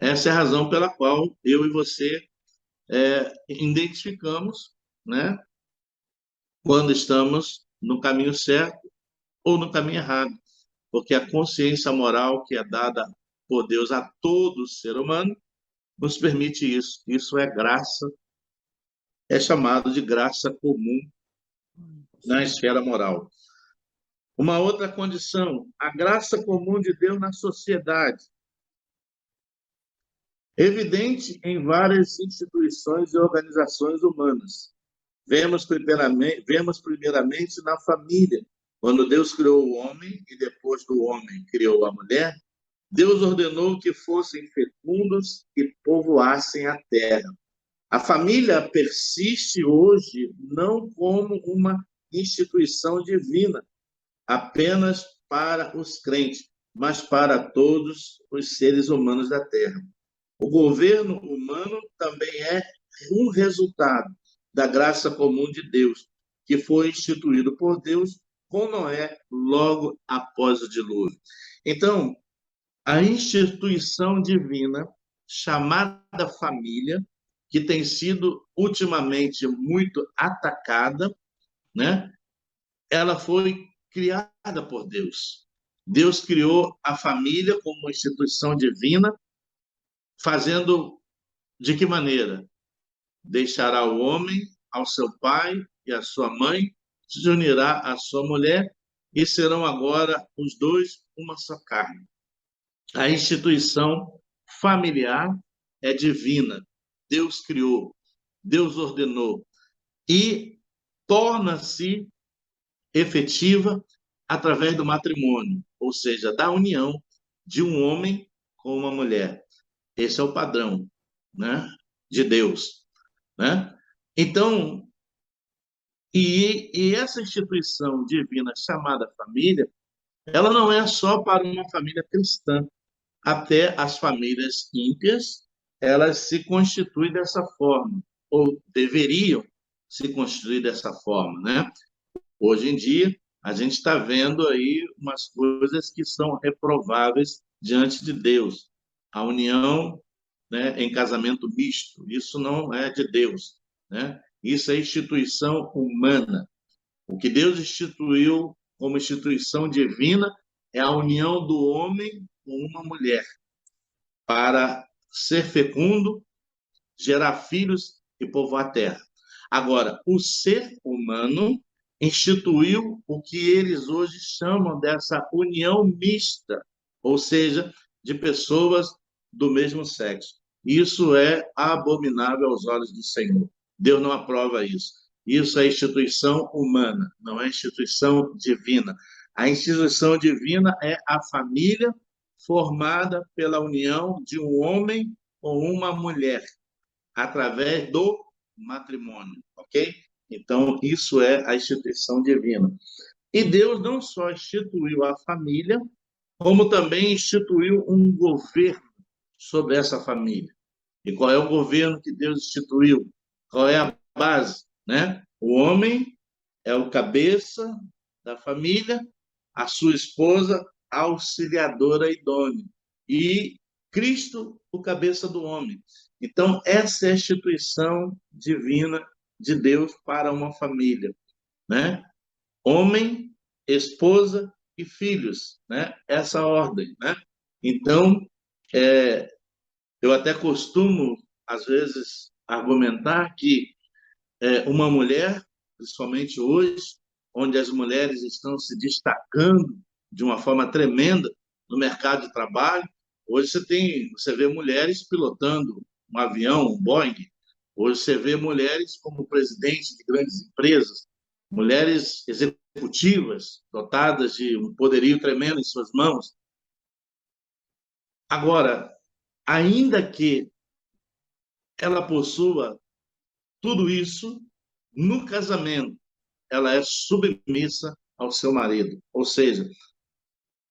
S1: Essa é a razão pela qual eu e você identificamos, né, quando estamos no caminho certo ou no caminho errado. Porque a consciência moral que é dada por Deus a todo ser humano nos permite isso. Isso é graça, é chamado de graça comum na esfera moral. Uma outra condição, a graça comum de Deus na sociedade. Evidente em várias instituições e organizações humanas. Vemos primeiramente na família. Quando Deus criou o homem e depois do homem criou a mulher, Deus ordenou que fossem fecundos e povoassem a terra. A família persiste hoje não como uma instituição divina, apenas para os crentes, mas para todos os seres humanos da terra. O governo humano também é um resultado da graça comum de Deus, que foi instituído por Deus com Noé logo após o dilúvio. Então, a instituição divina chamada família, que tem sido ultimamente muito atacada, né? Ela foi criada por Deus. Deus criou a família como uma instituição divina, fazendo de que maneira? Deixará o homem ao seu pai e à sua mãe, se unirá à sua mulher, e serão agora os dois uma só carne. A instituição familiar é divina. Deus criou, Deus ordenou e torna-se efetiva através do matrimônio, ou seja, da união de um homem com uma mulher. Esse é o padrão, né, de Deus, né? Então, e essa instituição divina chamada família, ela não é só para uma família cristã. Até as famílias ímpias, elas se constituem dessa forma, ou deveriam se constituir dessa forma, né? Hoje em dia, a gente está vendo aí umas coisas que são reprováveis diante de Deus. A união, né, em casamento misto, isso não é de Deus, né? Isso é instituição humana. O que Deus instituiu como instituição divina é a união do homem com uma mulher para ser fecundo, gerar filhos e povoar a terra. Agora, o ser humano instituiu o que eles hoje chamam dessa união mista, ou seja, de pessoas do mesmo sexo. Isso é abominável aos olhos do Senhor. Deus não aprova isso. Isso é instituição humana, não é instituição divina. A instituição divina é a família formada pela união de um homem com uma mulher, através do matrimônio, ok? Então, isso é a instituição divina. E Deus não só instituiu a família, como também instituiu um governo sobre essa família. E qual é o governo que Deus instituiu? Qual é a base, né? O homem é o cabeça da família, a sua esposa, auxiliadora idônea, e Cristo, o cabeça do homem. Então, essa é a instituição divina de Deus para uma família, né? Homem, esposa e filhos, né? Essa ordem, né? Então, eu até costumo, às vezes, argumentar que uma mulher, principalmente hoje, onde as mulheres estão se destacando de uma forma tremenda no mercado de trabalho. Hoje você vê mulheres pilotando um avião, um Boeing. Hoje você vê mulheres como presidentes de grandes empresas, mulheres executivas dotadas de um poderio tremendo em suas mãos. Agora, ainda que ela possua tudo isso, no casamento, ela é submissa ao seu marido. Ou seja,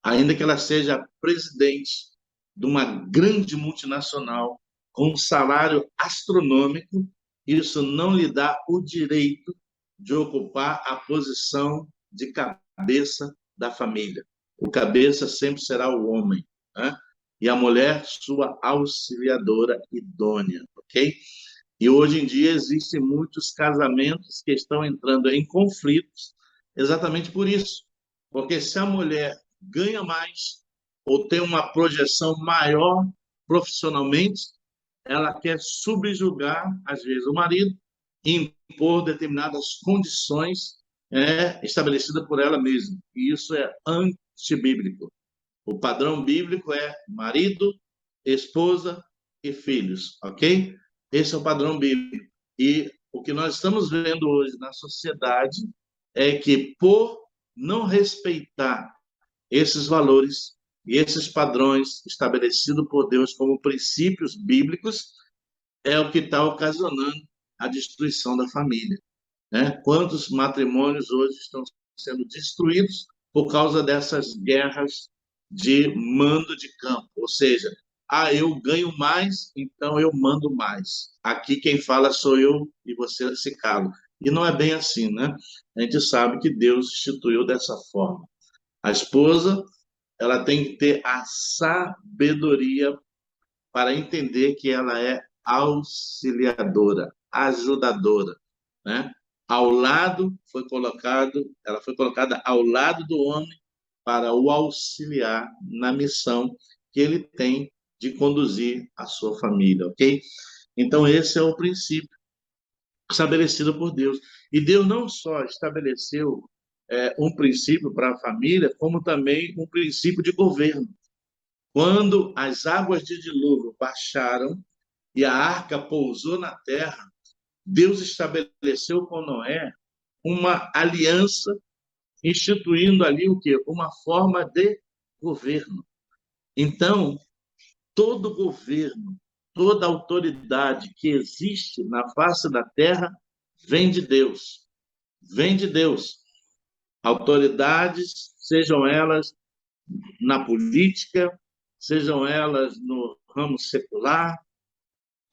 S1: ainda que ela seja presidente de uma grande multinacional com um salário astronômico, isso não lhe dá o direito de ocupar a posição de cabeça da família. O cabeça sempre será o homem, né? E a mulher, sua auxiliadora idônea, ok? E hoje em dia existem muitos casamentos que estão entrando em conflitos exatamente por isso. Porque se a mulher ganha mais ou tem uma projeção maior profissionalmente, ela quer subjugar, às vezes, o marido e impor determinadas condições estabelecidas por ela mesma. E isso é antibíblico. O padrão bíblico é marido, esposa e filhos, ok? Esse é o padrão bíblico. E o que nós estamos vendo hoje na sociedade é que, por não respeitar esses valores e esses padrões estabelecidos por Deus como princípios bíblicos, é o que está ocasionando a destruição da família, né? Quantos matrimônios hoje estão sendo destruídos por causa dessas guerras de mando de campo, ou seja, eu ganho mais, então eu mando mais. Aqui quem fala sou eu e você se cala. E não é bem assim, né? A gente sabe que Deus instituiu dessa forma. A esposa, ela tem que ter a sabedoria para entender que ela é auxiliadora, ajudadora, né? ela foi colocada ao lado do homem para o auxiliar na missão que ele tem de conduzir a sua família, ok? Então, esse é o princípio estabelecido por Deus. E Deus não só estabeleceu um princípio para a família, como também um princípio de governo. Quando as águas de dilúvio baixaram e a arca pousou na terra, Deus estabeleceu com Noé uma aliança, instituindo ali o quê? Uma forma de governo. Então, todo governo, toda autoridade que existe na face da terra vem de Deus. Vem de Deus. Autoridades, sejam elas na política, sejam elas no ramo secular,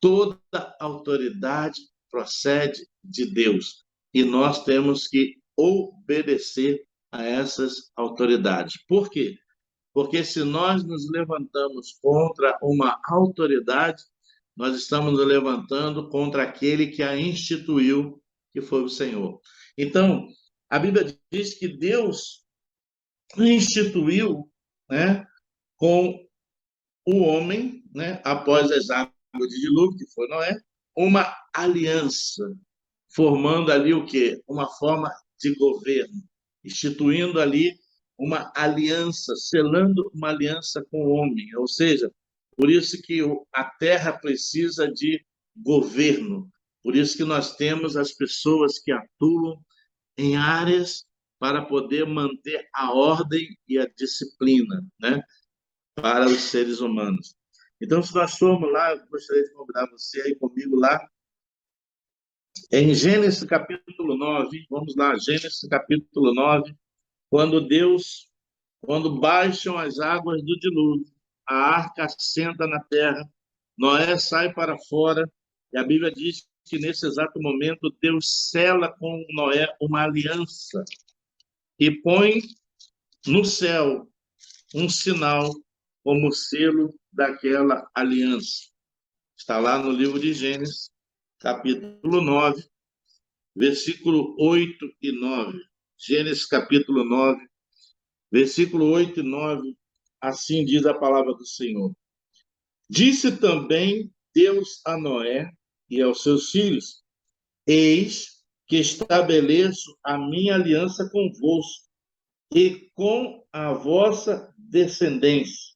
S1: toda autoridade procede de Deus. E nós temos que obedecer a essas autoridades. Por quê? Porque se nós nos levantamos contra uma autoridade, nós estamos nos levantando contra aquele que a instituiu, que foi o Senhor. Então, a Bíblia diz que Deus instituiu, né, com o homem, né, após as águas de dilúvio, que foi Noé, uma aliança, formando ali o quê? Uma forma de governo, instituindo ali uma aliança, selando uma aliança com o homem. Ou seja, por isso que a terra precisa de governo, por isso que nós temos as pessoas que atuam em áreas para poder manter a ordem e a disciplina, né, para os seres humanos. Então, se nós formos lá, eu gostaria de convidar você aí comigo lá, em Gênesis capítulo 9, vamos lá, Gênesis capítulo 9, quando baixam as águas do dilúvio, a arca assenta na terra, Noé sai para fora, e a Bíblia diz que nesse exato momento Deus sela com Noé uma aliança e põe no céu um sinal como selo daquela aliança. Está lá no livro de Gênesis, capítulo 9, versículo 8 e 9. Gênesis capítulo 9, versículo 8 e 9, assim diz a palavra do Senhor. Disse também Deus a Noé e aos seus filhos: Eis que estabeleço a minha aliança convosco e com a vossa descendência,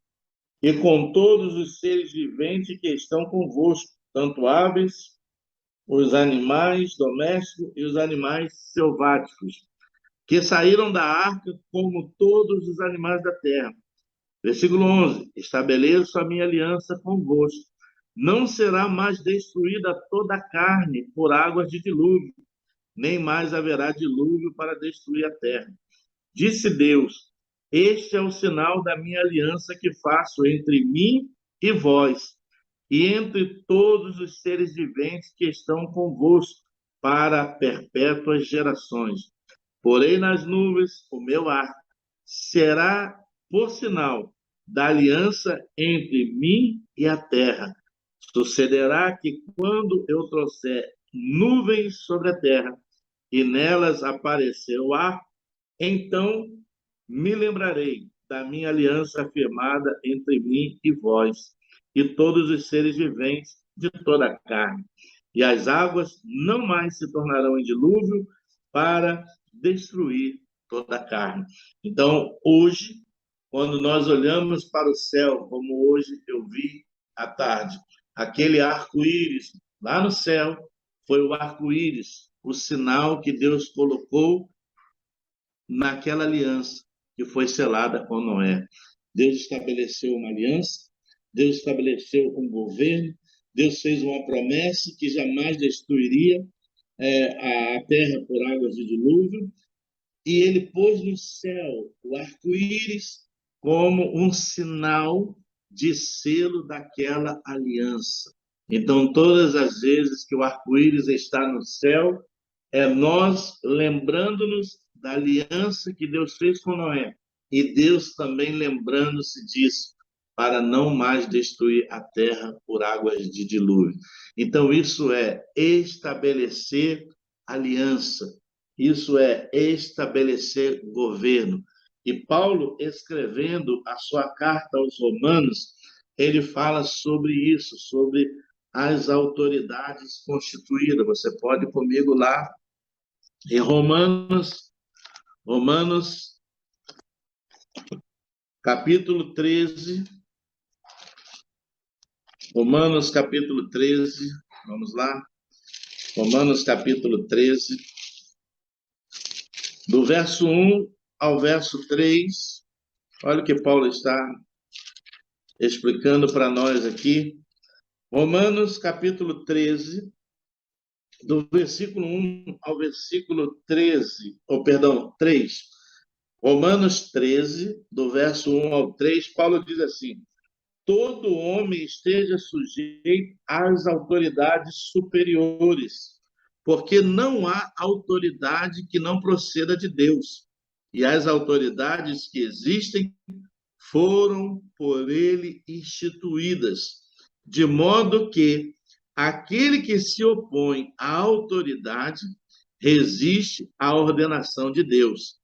S1: e com todos os seres viventes que estão convosco, tanto aves, os animais domésticos e os animais selváticos, que saíram da arca, como todos os animais da terra. Versículo 11. Estabeleço a minha aliança convosco. Não será mais destruída toda a carne por águas de dilúvio, nem mais haverá dilúvio para destruir a terra. Disse Deus: Este é o sinal da minha aliança que faço entre mim e vós, e entre todos os seres viventes que estão convosco, para perpétuas gerações. Porém, nas nuvens, o meu arco será por sinal da aliança entre mim e a terra. Sucederá que, quando eu trouxer nuvens sobre a terra, e nelas aparecer o arco, então me lembrarei da minha aliança firmada entre mim e vós, e todos os seres viventes de toda a carne. E as águas não mais se tornarão em dilúvio para destruir toda a carne. Então, hoje, quando nós olhamos para o céu, como hoje eu vi à tarde, aquele arco-íris lá no céu, foi o arco-íris, o sinal que Deus colocou naquela aliança que foi selada com Noé. Deus estabeleceu uma aliança, Deus estabeleceu um governo, Deus fez uma promessa que jamais destruiria a terra por águas de dilúvio, e ele pôs no céu o arco-íris como um sinal de selo daquela aliança. Então, todas as vezes que o arco-íris está no céu, é nós lembrando-nos da aliança que Deus fez com Noé, e Deus também lembrando-se disso, para não mais destruir a terra por águas de dilúvio. Então, isso é estabelecer aliança. Isso é estabelecer governo. E Paulo, escrevendo a sua carta aos Romanos, ele fala sobre isso, sobre as autoridades constituídas. Você pode ir comigo lá em Romanos, capítulo 13. Romanos, capítulo 13. Vamos lá. Romanos, capítulo 13. Do verso 1 ao verso 3. Olha o que Paulo está explicando para nós aqui. Romanos, capítulo 13, do versículo 1 ao versículo 13, ou perdão, 3. Romanos 13, do verso 1 ao 3, Paulo diz assim: todo homem esteja sujeito às autoridades superiores, porque não há autoridade que não proceda de Deus, e as autoridades que existem foram por ele instituídas, de modo que aquele que se opõe à autoridade resiste à ordenação de Deus,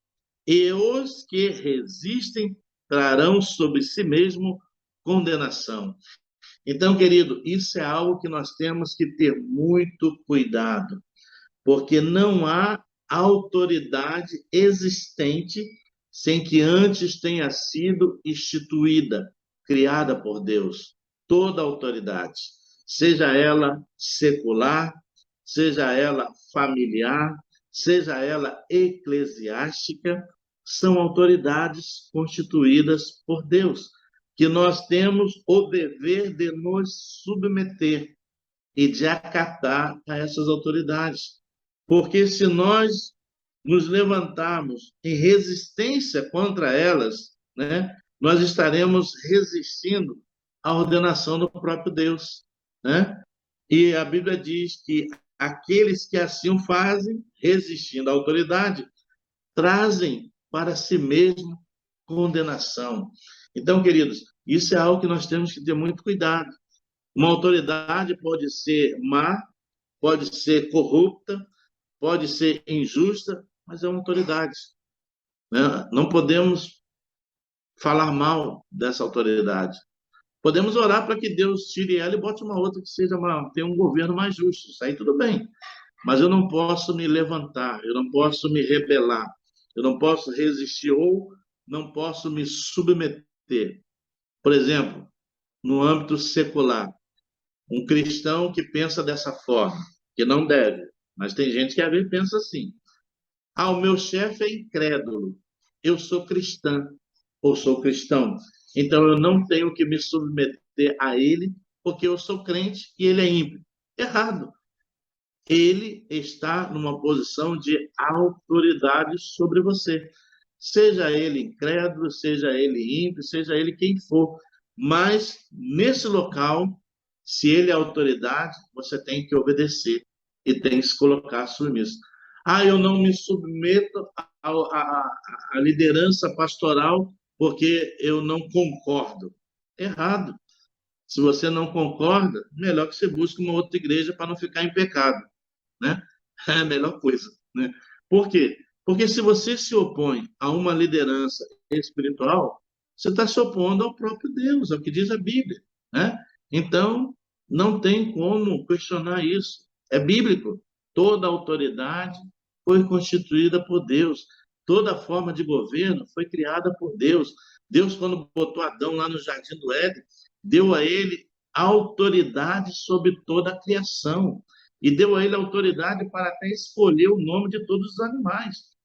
S1: e os que resistem trarão sobre si mesmo condenação. Então, querido, isso é algo que nós temos que ter muito cuidado, porque não há autoridade existente sem que antes tenha sido instituída, criada por Deus. Toda autoridade, seja ela secular, seja ela familiar, seja ela eclesiástica, são autoridades constituídas por Deus, que nós temos o dever de nos submeter e de acatar a essas autoridades. Porque se nós nos levantarmos em resistência contra elas, né, nós estaremos resistindo à ordenação do próprio Deus, né? E a Bíblia diz que aqueles que assim o fazem, resistindo à autoridade, trazem para si mesmo condenação. Então, queridos, isso é algo que nós temos que ter muito cuidado. Uma autoridade pode ser má, pode ser corrupta, pode ser injusta, mas é uma autoridade, né? Não podemos falar mal dessa autoridade. Podemos orar para que Deus tire ela e bote uma outra que tenha um governo mais justo. Isso aí tudo bem. Mas eu não posso me levantar, eu não posso me rebelar, eu não posso resistir ou não posso me submeter. Por exemplo, no âmbito secular, um cristão que pensa dessa forma, que não deve, mas tem gente que às vezes pensa assim: ah, o meu chefe é incrédulo, eu sou cristã ou sou cristão, então eu não tenho que me submeter a ele porque eu sou crente e ele é ímpio. Errado. Ele está numa posição de autoridade sobre você. Seja ele incrédulo, seja ele ímpio, seja ele quem for. Mas, nesse local, se ele é autoridade, você tem que obedecer e tem que se colocar submisso. Ah, eu não me submeto à liderança pastoral porque eu não concordo. Errado. Se você não concorda, melhor que você busque uma outra igreja para não ficar em pecado, né? É a melhor coisa, né? Por quê? Porque se você se opõe a uma liderança espiritual, você está se opondo ao próprio Deus, ao que diz a Bíblia, né? Então, não tem como questionar isso. É bíblico. Toda autoridade foi constituída por Deus. Toda forma de governo foi criada por Deus. Deus, quando botou Adão lá no Jardim do Éden, deu a ele autoridade sobre toda a criação. E deu a ele autoridade para até escolher o nome de todos os animais.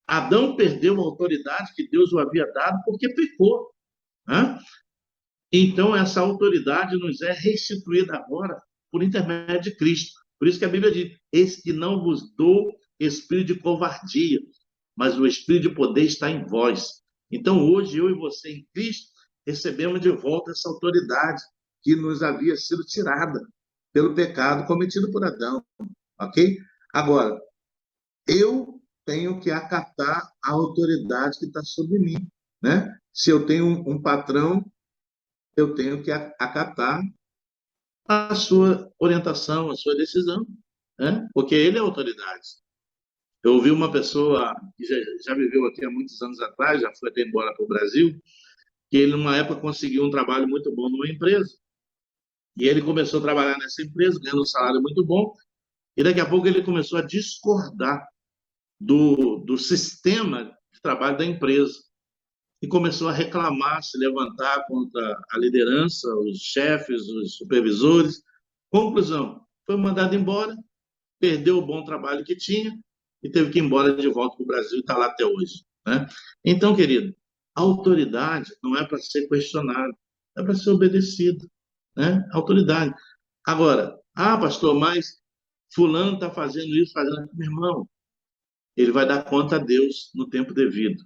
S1: Adão perdeu a autoridade que Deus o havia dado porque pecou, né? Então, essa autoridade nos é restituída agora por intermédio de Cristo. Por isso que a Bíblia diz: eis que não vos dou espírito de covardia, mas o espírito de poder está em vós. Então, hoje, eu e você em Cristo recebemos de volta essa autoridade que nos havia sido tirada pelo pecado cometido por Adão, ok? Agora, eu tenho que acatar a autoridade que está sobre mim, né? Se eu tenho um patrão, eu tenho que acatar a sua orientação, a sua decisão. né? Porque ele é autoridade. Eu ouvi uma pessoa que já viveu aqui há muitos anos atrás, já foi até embora para o Brasil, que ele, numa época, conseguiu um trabalho muito bom numa empresa. E ele começou a trabalhar nessa empresa, ganhando um salário muito bom, e daqui a pouco ele começou a discordar do sistema de trabalho da empresa. E começou a reclamar, se levantar contra a liderança, os chefes, os supervisores. Conclusão, foi mandado embora, perdeu o bom trabalho que tinha e teve que ir embora de volta para o Brasil e está lá até hoje, né? Então, querido, a autoridade não é para ser questionada, é para ser obedecida, né? Autoridade. Agora, pastor, mas fulano está fazendo isso, fazendo aquilo. Meu irmão, ele vai dar conta a Deus no tempo devido,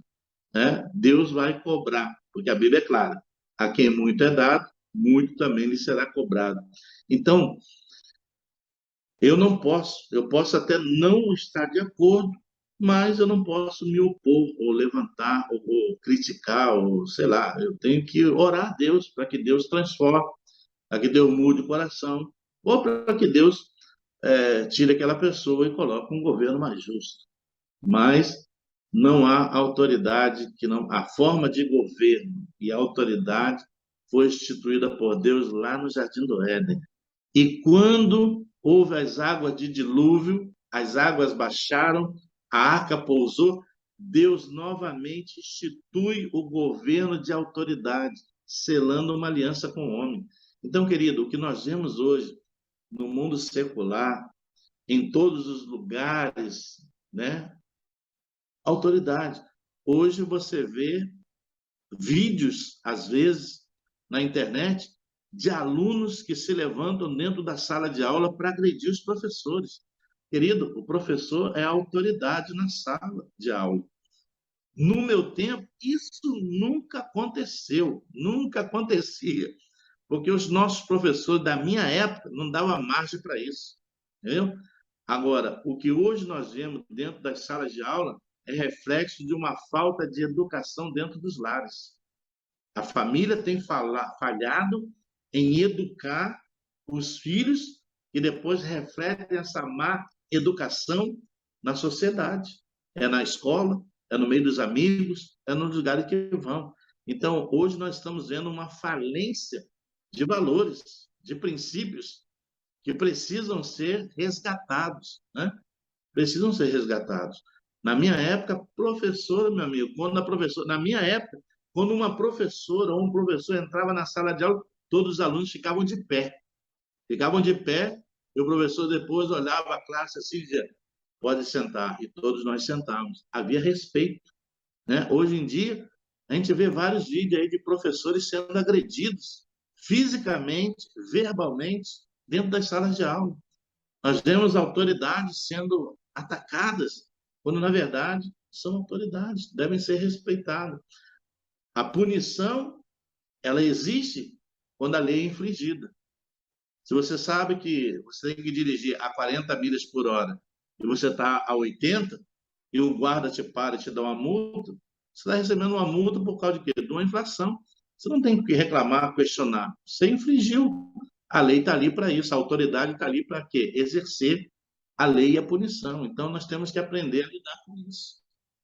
S1: né? Deus vai cobrar, porque a Bíblia é clara: a quem muito é dado, muito também lhe será cobrado. Então, eu posso até não estar de acordo, mas eu não posso me opor, ou levantar, ou criticar, ou sei lá, eu tenho que orar a Deus para que Deus transforme, para que Deus mude o coração, ou para que Deus tire aquela pessoa e coloque um governo mais justo. Mas não há autoridade que não. A forma de governo e autoridade foi instituída por Deus lá no Jardim do Éden. E quando houve as águas de dilúvio, as águas baixaram, a arca pousou, Deus novamente institui o governo de autoridade, selando uma aliança com o homem. Então, querido, o que nós vemos hoje no mundo secular, em todos os lugares, né? Autoridade. Hoje você vê vídeos, às vezes, na internet, de alunos que se levantam dentro da sala de aula para agredir os professores. Querido, o professor é a autoridade na sala de aula. No meu tempo, isso nunca aconteceu, nunca acontecia, porque os nossos professores da minha época não davam margem para isso, entendeu? Agora, o que hoje nós vemos dentro das salas de aula é reflexo de uma falta de educação dentro dos lares. A família tem falhado em educar os filhos e depois refletem essa má educação na sociedade. É na escola, é no meio dos amigos, é nos lugares que vão. Então, hoje nós estamos vendo uma falência de valores, de princípios que precisam ser resgatados, né? Precisam ser resgatados. Na minha época, professora, meu amigo, na minha época, quando uma professora ou um professor entrava na sala de aula, todos os alunos ficavam de pé. Ficavam de pé, e o professor depois olhava a classe assim e dizia: pode sentar. E todos nós sentávamos. Havia respeito, né? Hoje em dia, a gente vê vários vídeos aí de professores sendo agredidos fisicamente, verbalmente, dentro das salas de aula. Nós vemos autoridades sendo atacadas, quando, na verdade, são autoridades, devem ser respeitadas. A punição, ela existe quando a lei é infringida. Se você sabe que você tem que dirigir a 40 milhas por hora e você está a 80, e o guarda te para e te dá uma multa, você está recebendo uma multa por causa de quê? De uma infração. Você não tem que reclamar, questionar. Você infringiu. A lei está ali para isso, a autoridade está ali para quê? Exercer a lei e a punição. Então, nós temos que aprender a lidar com isso.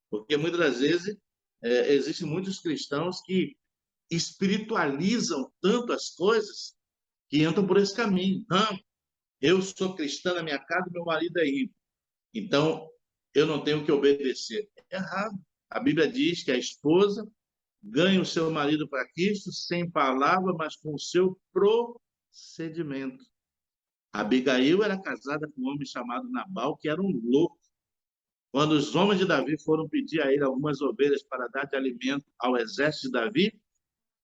S1: Porque, muitas das vezes, existem muitos cristãos que espiritualizam tanto as coisas que entram por esse caminho. Não, eu sou cristã na minha casa e meu marido é ímpio. Então, eu não tenho que obedecer. É errado. A Bíblia diz que a esposa ganha o seu marido para Cristo sem palavra, mas com o seu procedimento. Abigail era casada com um homem chamado Nabal, que era um louco. Quando os homens de Davi foram pedir a ele algumas ovelhas para dar de alimento ao exército de Davi,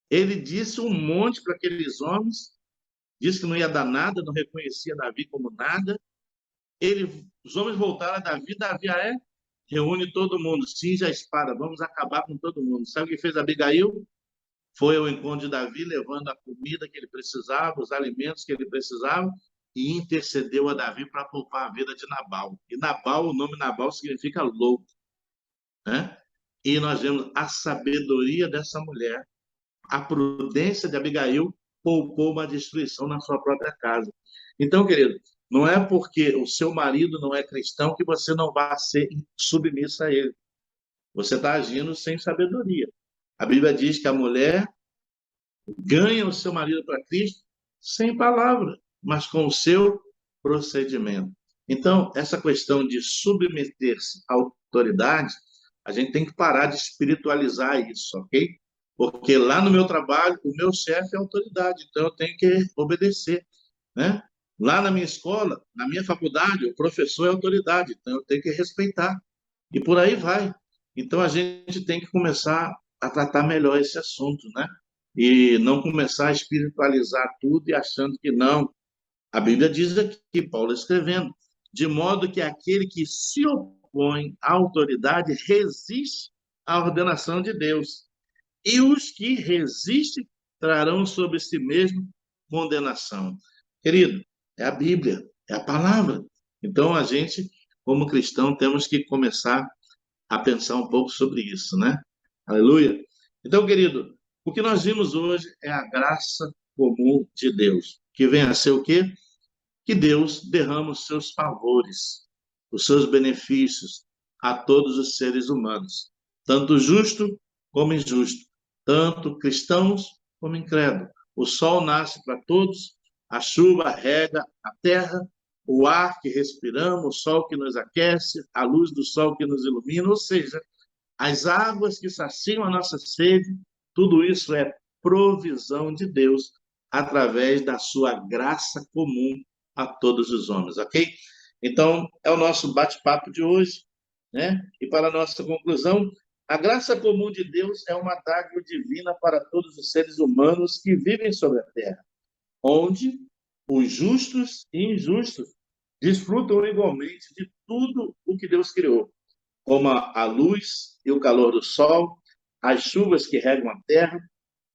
S1: ele disse um monte para aqueles homens, disse que não ia dar nada, não reconhecia Davi como nada. Os homens voltaram a Davi, reúne todo mundo, cinge a espada, vamos acabar com todo mundo. Sabe o que fez Abigail? Foi ao encontro de Davi, levando a comida que ele precisava, os alimentos que ele precisava, e intercedeu a Davi para poupar a vida de Nabal. E Nabal, o nome Nabal significa louco, né? E nós vemos a sabedoria dessa mulher, a prudência de Abigail poupou uma destruição na sua própria casa. Então, querido, Não é porque o seu marido não é cristão que você não vai ser submissa a ele. Você está agindo sem sabedoria. A Bíblia diz que a mulher ganha o seu marido para Cristo sem palavra, mas com o seu procedimento. Então, essa questão de submeter-se à autoridade, a gente tem que parar de espiritualizar isso, ok? Porque lá no meu trabalho, o meu chefe é autoridade, então eu tenho que obedecer, né? Lá na minha escola, na minha faculdade, o professor é autoridade, então eu tenho que respeitar. E por aí vai. Então a gente tem que começar a tratar melhor esse assunto, né? E não começar a espiritualizar tudo e achando que não. A Bíblia diz aqui, Paulo escrevendo, de modo que aquele que se opõe à autoridade resiste à ordenação de Deus. E os que resistem trarão sobre si mesmo condenação. Querido, é a Bíblia, é a palavra. Então a gente, como cristão, temos que começar a pensar um pouco sobre isso, né? Aleluia. Então, querido, o que nós vimos hoje é a graça comum de Deus, que vem a ser o quê? Que Deus derrama os seus favores, os seus benefícios a todos os seres humanos, tanto justo como injusto, tanto cristãos como incrédulos. O sol nasce para todos, a chuva rega a terra, o ar que respiramos, o sol que nos aquece, a luz do sol que nos ilumina, ou seja, as águas que saciam a nossa sede, tudo isso é provisão de Deus através da sua graça comum a todos os homens, ok? Então, é o nosso bate-papo de hoje, né? E para a nossa conclusão, a graça comum de Deus é uma dádiva divina para todos os seres humanos que vivem sobre a terra, onde os justos e injustos desfrutam igualmente de tudo o que Deus criou, como a luz e o calor do sol, as chuvas que regam a terra,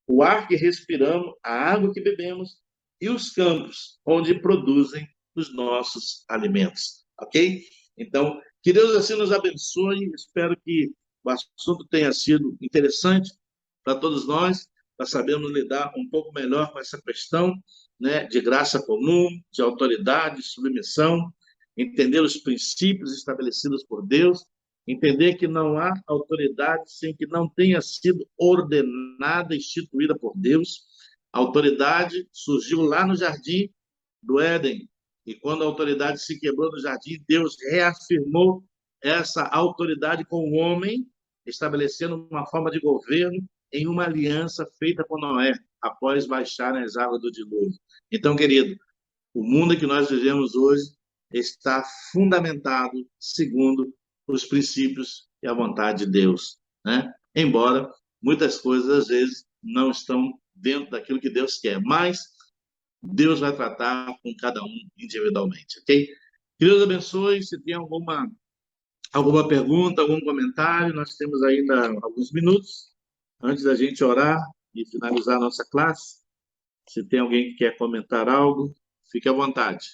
S1: o ar que respiramos, a água que bebemos e os campos onde produzem os nossos alimentos, ok? Então, que Deus assim nos abençoe. Espero que o assunto tenha sido interessante para todos nós, para sabermos lidar um pouco melhor com essa questão, né, de graça comum, de autoridade, de submissão, entender os princípios estabelecidos por Deus, entender que não há autoridade sem que não tenha sido ordenada, instituída por Deus. A autoridade surgiu lá no jardim do Éden, e quando a autoridade se quebrou no jardim, Deus reafirmou essa autoridade com o homem, estabelecendo uma forma de governo em uma aliança feita com Noé, após baixarem as águas do dilúvio. Então, querido, o mundo que nós vivemos hoje está fundamentado segundo os princípios e a vontade de Deus, né? Embora muitas coisas, às vezes, não estão dentro daquilo que Deus quer, mas Deus vai tratar com cada um individualmente, ok? Que Deus abençoe. Se tem alguma pergunta, algum comentário, nós temos ainda alguns minutos antes da gente orar e finalizar a nossa classe. Se tem alguém que quer comentar algo, fique à vontade.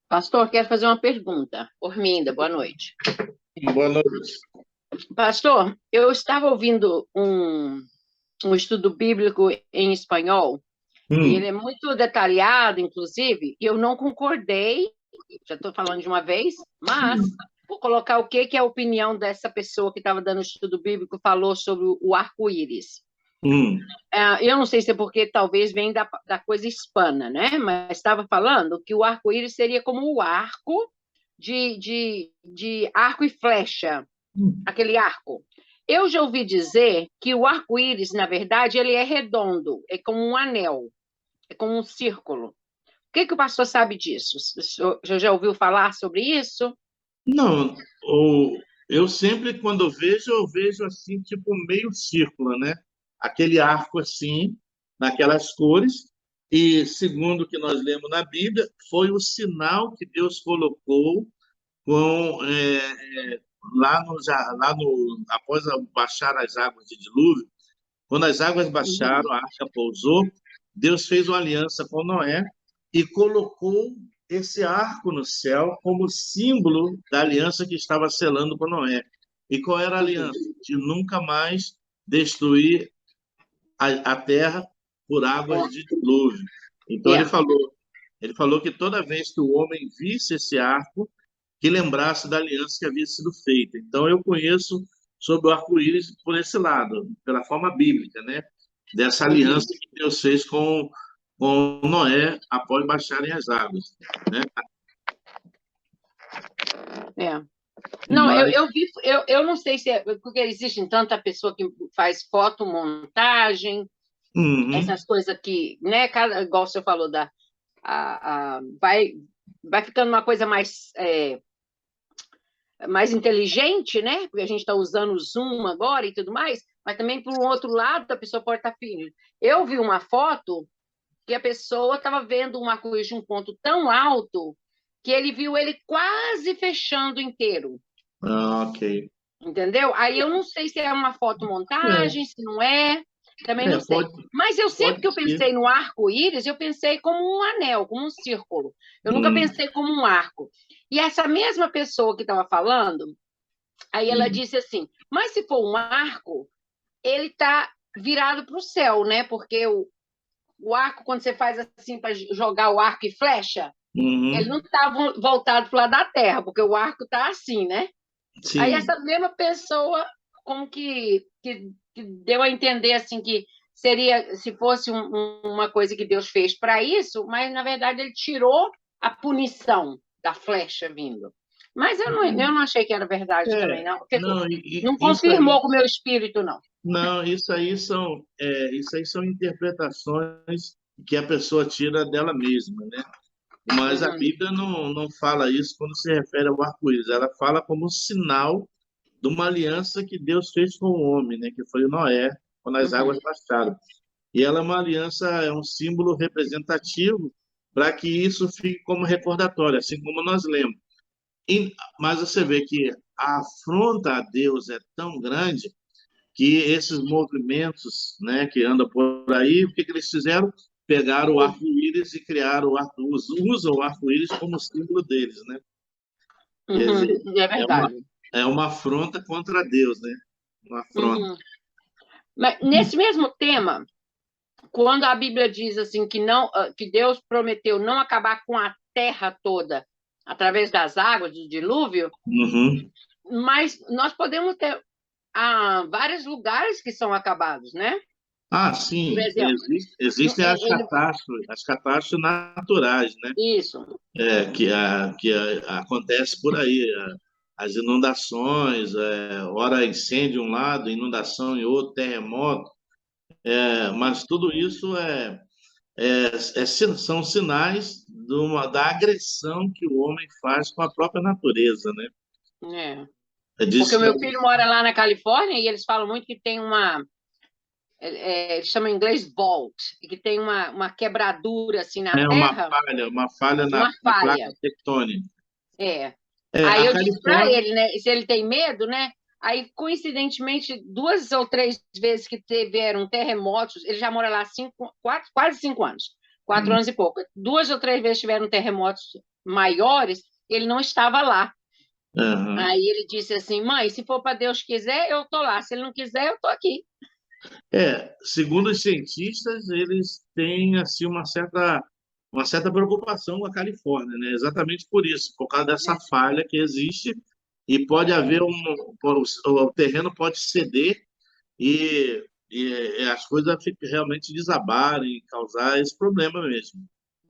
S5: Pastor, quero fazer uma pergunta. Orminda, boa noite.
S1: Boa noite.
S5: Pastor, eu estava ouvindo um estudo bíblico em espanhol, e ele é muito detalhado, inclusive, e eu não concordei, já estou falando de uma vez, mas vou colocar o que é a opinião dessa pessoa que estava dando o estudo bíblico, falou sobre o arco-íris. Eu não sei se é porque talvez vem da coisa hispana, né? Mas estava falando que o arco-íris seria como o arco de arco e flecha, aquele arco. Eu já ouvi dizer que o arco-íris, na verdade, ele é redondo, é como um anel, é como um círculo. O que o pastor sabe disso? O senhor já ouviu falar sobre isso?
S1: Não, eu sempre, quando eu vejo assim, tipo meio círculo, né? Aquele arco assim, naquelas cores, e segundo o que nós lemos na Bíblia, foi o sinal que Deus colocou com, após baixar as águas de dilúvio. Quando as águas baixaram, a arca pousou, Deus fez uma aliança com Noé e colocou esse arco no céu como símbolo da aliança que estava selando com Noé. E qual era a aliança? De nunca mais destruir a terra por águas de dilúvio. Então
S5: É.
S1: ele falou que toda vez que o homem visse esse arco, que lembrasse da aliança que havia sido feita. Então eu conheço sobre o arco-íris por esse lado, pela forma bíblica, né? Dessa aliança que Deus fez com Noé após baixarem as águas, né?
S5: É. Não,
S1: Mas,
S5: eu não sei se é porque existe tanta pessoa que faz fotomontagem, essas coisas que, né, igual você falou, vai ficando uma coisa mais inteligente, né? Porque a gente está usando o Zoom agora e tudo mais, mas também, por um outro lado, a pessoa pode estar filho. Eu vi uma foto que a pessoa estava vendo um arco-íris de um ponto tão alto que ele viu ele quase fechando inteiro.
S1: ok.
S5: Entendeu? Aí eu não sei se é uma fotomontagem, se não é, também não sei. Mas eu sempre que eu pensei no arco-íris, eu pensei como um anel, como um círculo. Eu nunca pensei como um arco. E essa mesma pessoa que estava falando, aí ela disse assim, mas se for um arco, ele está virado para o céu, né? Porque o arco, quando você faz assim para jogar o arco e flecha, ele não está voltado para o lado da terra, porque o arco está assim, né?
S1: Sim.
S5: Aí essa mesma pessoa como que deu a entender assim que seria, se fosse uma coisa que Deus fez para isso, mas na verdade ele tirou a punição da flecha vindo. Mas eu não achei que era verdade também, não. Porque não confirmou com o meu espírito, não.
S1: Não, isso aí são interpretações que a pessoa tira dela mesma, né? Mas a Bíblia não fala isso quando se refere ao arco-íris. Ela fala como sinal de uma aliança que Deus fez com o homem, né? Que foi o Noé, quando as águas baixaram. E ela é uma aliança, é um símbolo representativo para que isso fique como recordatório, assim como nós lemos. Mas você vê que a afronta a Deus é tão grande que esses movimentos, né, que andam por aí, o que eles fizeram? Pegaram o arco-íris e criaram usam o arco-íris como símbolo deles, né? Quer dizer,
S5: é verdade.
S1: É uma afronta contra Deus, né? Uma afronta.
S5: Mas nesse mesmo tema, quando a Bíblia diz assim que Deus prometeu não acabar com a terra toda através das águas do dilúvio, mas nós podemos ter vários lugares que são acabados, né?
S1: Ah, sim.
S5: Por exemplo,
S1: existem as catástrofes naturais, né?
S5: Isso.
S1: Que acontece por aí. As inundações, ora incêndio em um lado, inundação em outro, terremoto. Mas tudo isso são sinais da agressão que o homem faz com a própria natureza, né?
S5: Porque o meu filho mora lá na Califórnia e eles falam muito que tem eles chamam em inglês vault, que tem uma quebradura assim na terra.
S1: Uma falha na placa tectônica.
S5: Aí eu disse para ele, né, se ele tem medo, né? Aí, coincidentemente, 2 ou 3 vezes que tiveram terremotos, ele já mora lá quase 5 anos, 4 anos e pouco. 2 ou 3 vezes tiveram terremotos maiores, ele não estava lá. Aí ele disse assim, mãe, se for para Deus quiser, eu estou lá. Se ele não quiser, eu estou aqui.
S1: Segundo os cientistas, eles têm assim uma certa preocupação com a Califórnia, né? Exatamente por isso, por causa dessa falha que existe e pode haver o terreno pode ceder e as coisas realmente desabarem, causar esse problema mesmo.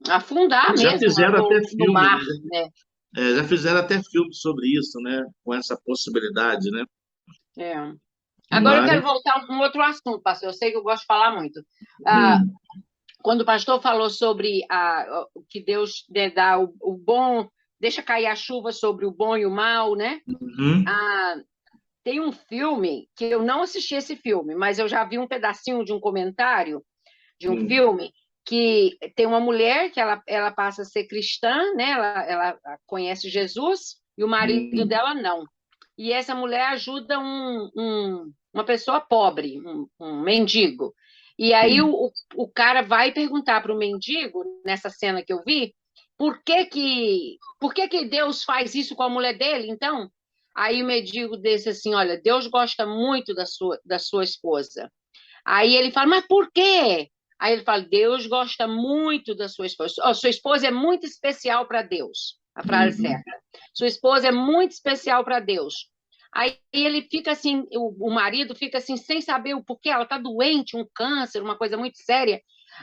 S5: Afundar
S1: já
S5: mesmo
S1: fizeram até
S5: no
S1: filme,
S5: mar,
S1: né? Já fizeram até filme sobre isso, né? Com essa possibilidade, né?
S5: Agora eu quero voltar a um outro assunto, pastor. Eu sei que eu gosto de falar muito. Quando o pastor falou sobre que Deus dá o bom, deixa cair a chuva sobre o bom e o mal, né? Tem um filme que eu não assisti esse filme, mas eu já vi um pedacinho de um comentário de um filme que tem uma mulher que ela passa a ser cristã, né? Ela conhece Jesus e o marido dela não. E essa mulher ajuda uma pessoa pobre, um mendigo. E aí o cara vai perguntar para o mendigo, nessa cena que eu vi, por que Deus faz isso com a mulher dele, então? Aí o mendigo disse assim, olha, Deus gosta muito da sua esposa. Aí ele fala, mas por quê? Aí ele fala, Deus gosta muito da sua esposa. Oh, sua esposa é muito especial para Deus. A frase certa. Sua esposa é muito especial para Deus. Aí ele fica assim, o marido fica assim, sem saber o porquê. Ela está doente, um câncer, uma coisa muito séria.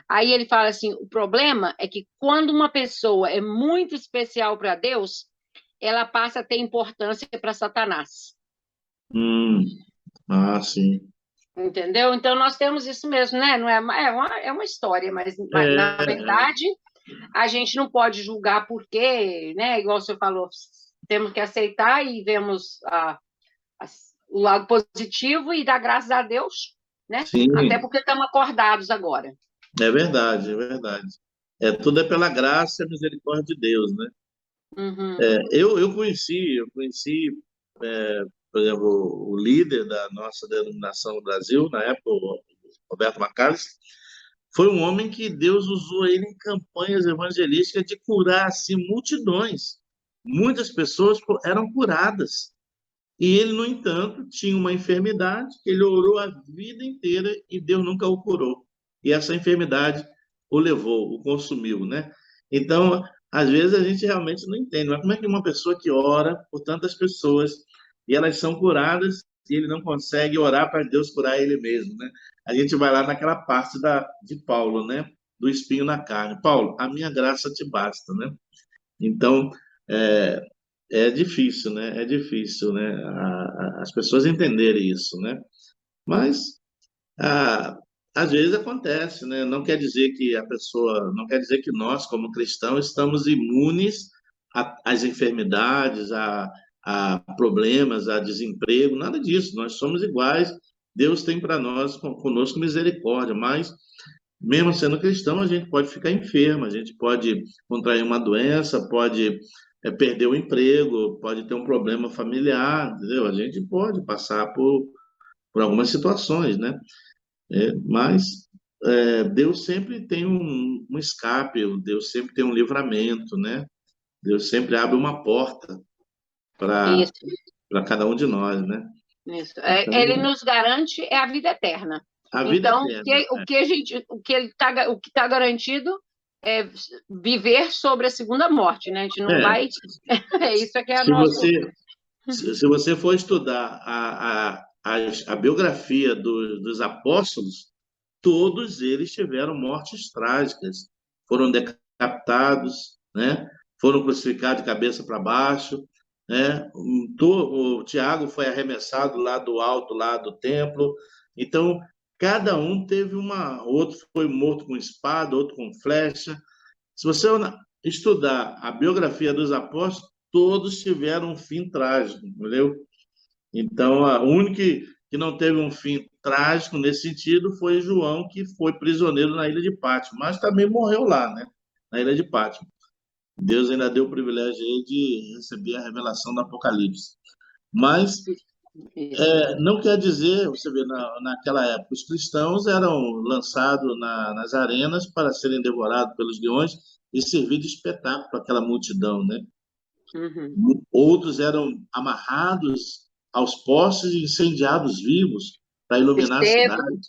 S5: Aí ele fala assim, o problema é que quando uma pessoa é muito especial para Deus, ela passa a ter importância para Satanás.
S1: Sim.
S5: Entendeu? Então, nós temos isso mesmo, né? Não é uma história, mas na verdade, a gente não pode julgar porque, né? Igual você falou, temos que aceitar e vemos o lado positivo e dar graças a Deus, né?
S1: Sim.
S5: Até porque estamos acordados agora.
S1: É verdade, é verdade. Tudo é pela graça e a misericórdia de Deus, né?
S5: Uhum.
S1: Eu conheci, por exemplo, o líder da nossa denominação no Brasil, na época, o Roberto Macalester, foi um homem que Deus usou ele em campanhas evangelísticas de curar assim, multidões. Muitas pessoas eram curadas. E ele, no entanto, tinha uma enfermidade que ele orou a vida inteira e Deus nunca o curou. E essa enfermidade o levou, o consumiu, né? Então, às vezes a gente realmente não entende, mas como é que uma pessoa que ora por tantas pessoas e elas são curadas e ele não consegue orar para Deus curar ele mesmo, né? A gente vai lá naquela parte de Paulo, né? Do espinho na carne. Paulo, a minha graça te basta, né? Então, é difícil, né? É difícil, né? As pessoas entenderem isso, né? Mas às vezes acontece, né? Não quer dizer que não quer dizer que nós, como cristãos, estamos imunes às enfermidades, a problemas, a desemprego, nada disso. Nós somos iguais. Deus tem para nós, conosco, misericórdia, mas mesmo sendo cristão, a gente pode ficar enfermo, a gente pode contrair uma doença, pode perder o emprego, pode ter um problema familiar, entendeu? A gente pode passar por algumas situações, né? Mas Deus sempre tem um escape, Deus sempre tem um livramento, né? Deus sempre abre uma porta para cada um de nós, né?
S5: Isso.
S1: Então,
S5: Ele nos garante a vida eterna.
S1: a vida
S5: Então,
S1: eterna,
S5: o que está garantido é viver sobre a segunda morte, né? A gente não vai. Isso que é a nossa.
S1: Se você for estudar a biografia dos apóstolos, todos eles tiveram mortes trágicas, foram decapitados, né? Foram crucificados de cabeça para baixo, né? O Tiago foi arremessado lá do alto, lá do templo. Então, cada um teve outro foi morto com espada, outro com flecha. Se você estudar a biografia dos apóstolos, todos tiveram um fim trágico, entendeu? Então, o único que não teve um fim trágico nesse sentido foi João, que foi prisioneiro na ilha de Patmos, mas também morreu lá, né? Na ilha de Patmos. Deus ainda deu o privilégio aí de receber a revelação do Apocalipse. Mas não quer dizer, você vê, naquela época, os cristãos eram lançados nas arenas para serem devorados pelos leões e servir de espetáculo para aquela multidão, né?
S5: Uhum.
S1: Outros eram amarrados aos postes e incendiados vivos para iluminar a cidade.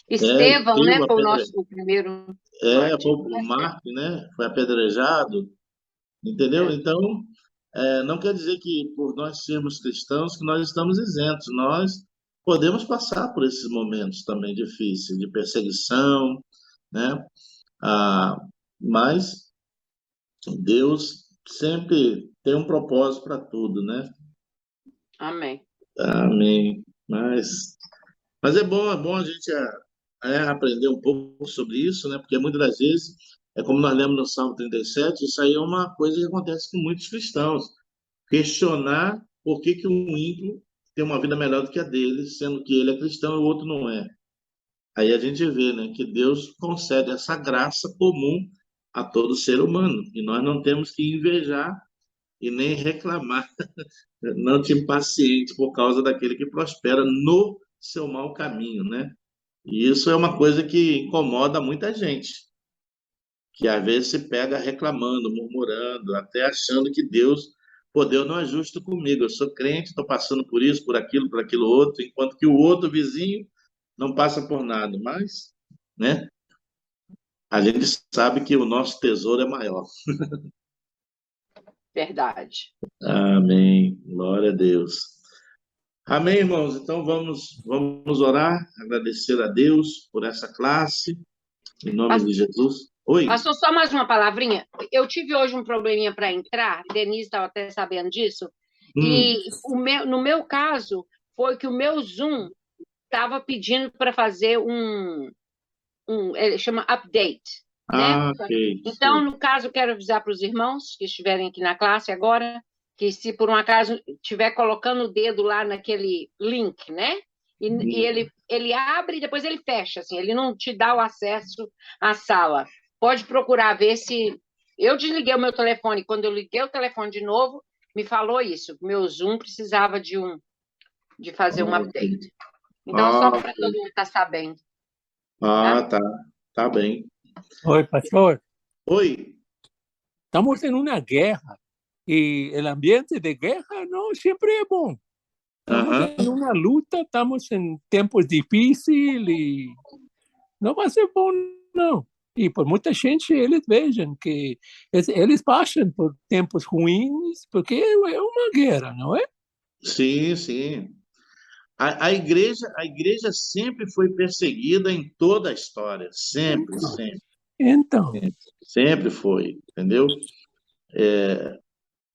S5: Estevão, né? Foi o primeiro.
S1: Foi o Marco, né? Foi apedrejado, entendeu? Então, não quer dizer que por nós sermos cristãos que nós estamos isentos. Nós podemos passar por esses momentos também difíceis de perseguição, né? Mas Deus sempre tem um propósito para tudo, né?
S5: Amém.
S1: Amém. Mas é bom a gente aprender um pouco sobre isso, né? Porque muitas das vezes, como nós lemos no Salmo 37, isso aí é uma coisa que acontece com muitos cristãos. Questionar por que um ímpio tem uma vida melhor do que a dele, sendo que ele é cristão e o outro não é. Aí a gente vê, né, que Deus concede essa graça comum a todo ser humano. E nós não temos que invejar e nem reclamar, não te impaciente por causa daquele que prospera no seu mau caminho, né? E isso é uma coisa que incomoda muita gente, que às vezes se pega reclamando, murmurando, até achando que Deus não é justo comigo. Eu sou crente, estou passando por isso, por aquilo outro, enquanto que o outro vizinho não passa por nada. Mas né? A gente sabe que o nosso tesouro é maior.
S5: Verdade.
S1: Amém. Glória a Deus. Amém, irmãos. Então vamos orar, agradecer a Deus por essa classe, em nome de Jesus. Oi.
S5: Pastor, só mais uma palavrinha. Eu tive hoje um probleminha para entrar, Denise estava até sabendo disso, e no meu caso, foi que o meu Zoom estava pedindo para fazer ele chama update, né?
S1: Ok.
S5: Então, no caso, quero avisar para os irmãos que estiverem aqui na classe agora, que se por um acaso estiver colocando o dedo lá naquele link, né? E ele abre e depois ele fecha, assim, ele não te dá o acesso à sala. Pode procurar ver se... Eu desliguei o meu telefone, quando eu liguei o telefone de novo, me falou isso, meu Zoom precisava de fazer um update. Então, só para todo mundo estar sabendo.
S1: Tá bem.
S6: Oi, pastor.
S1: Oi.
S6: Estamos en una guerra y el ambiente de guerra no siempre es bom. Estamos en una luta, estamos en tiempos difíciles y no va a ser bom, não. E por muita gente, eles vejam que eles passam por tempos ruins, porque é uma guerra, não é?
S1: Sim, sim. A igreja sempre foi perseguida em toda a história. Sempre, sempre.
S6: Então.
S1: Sempre foi, entendeu?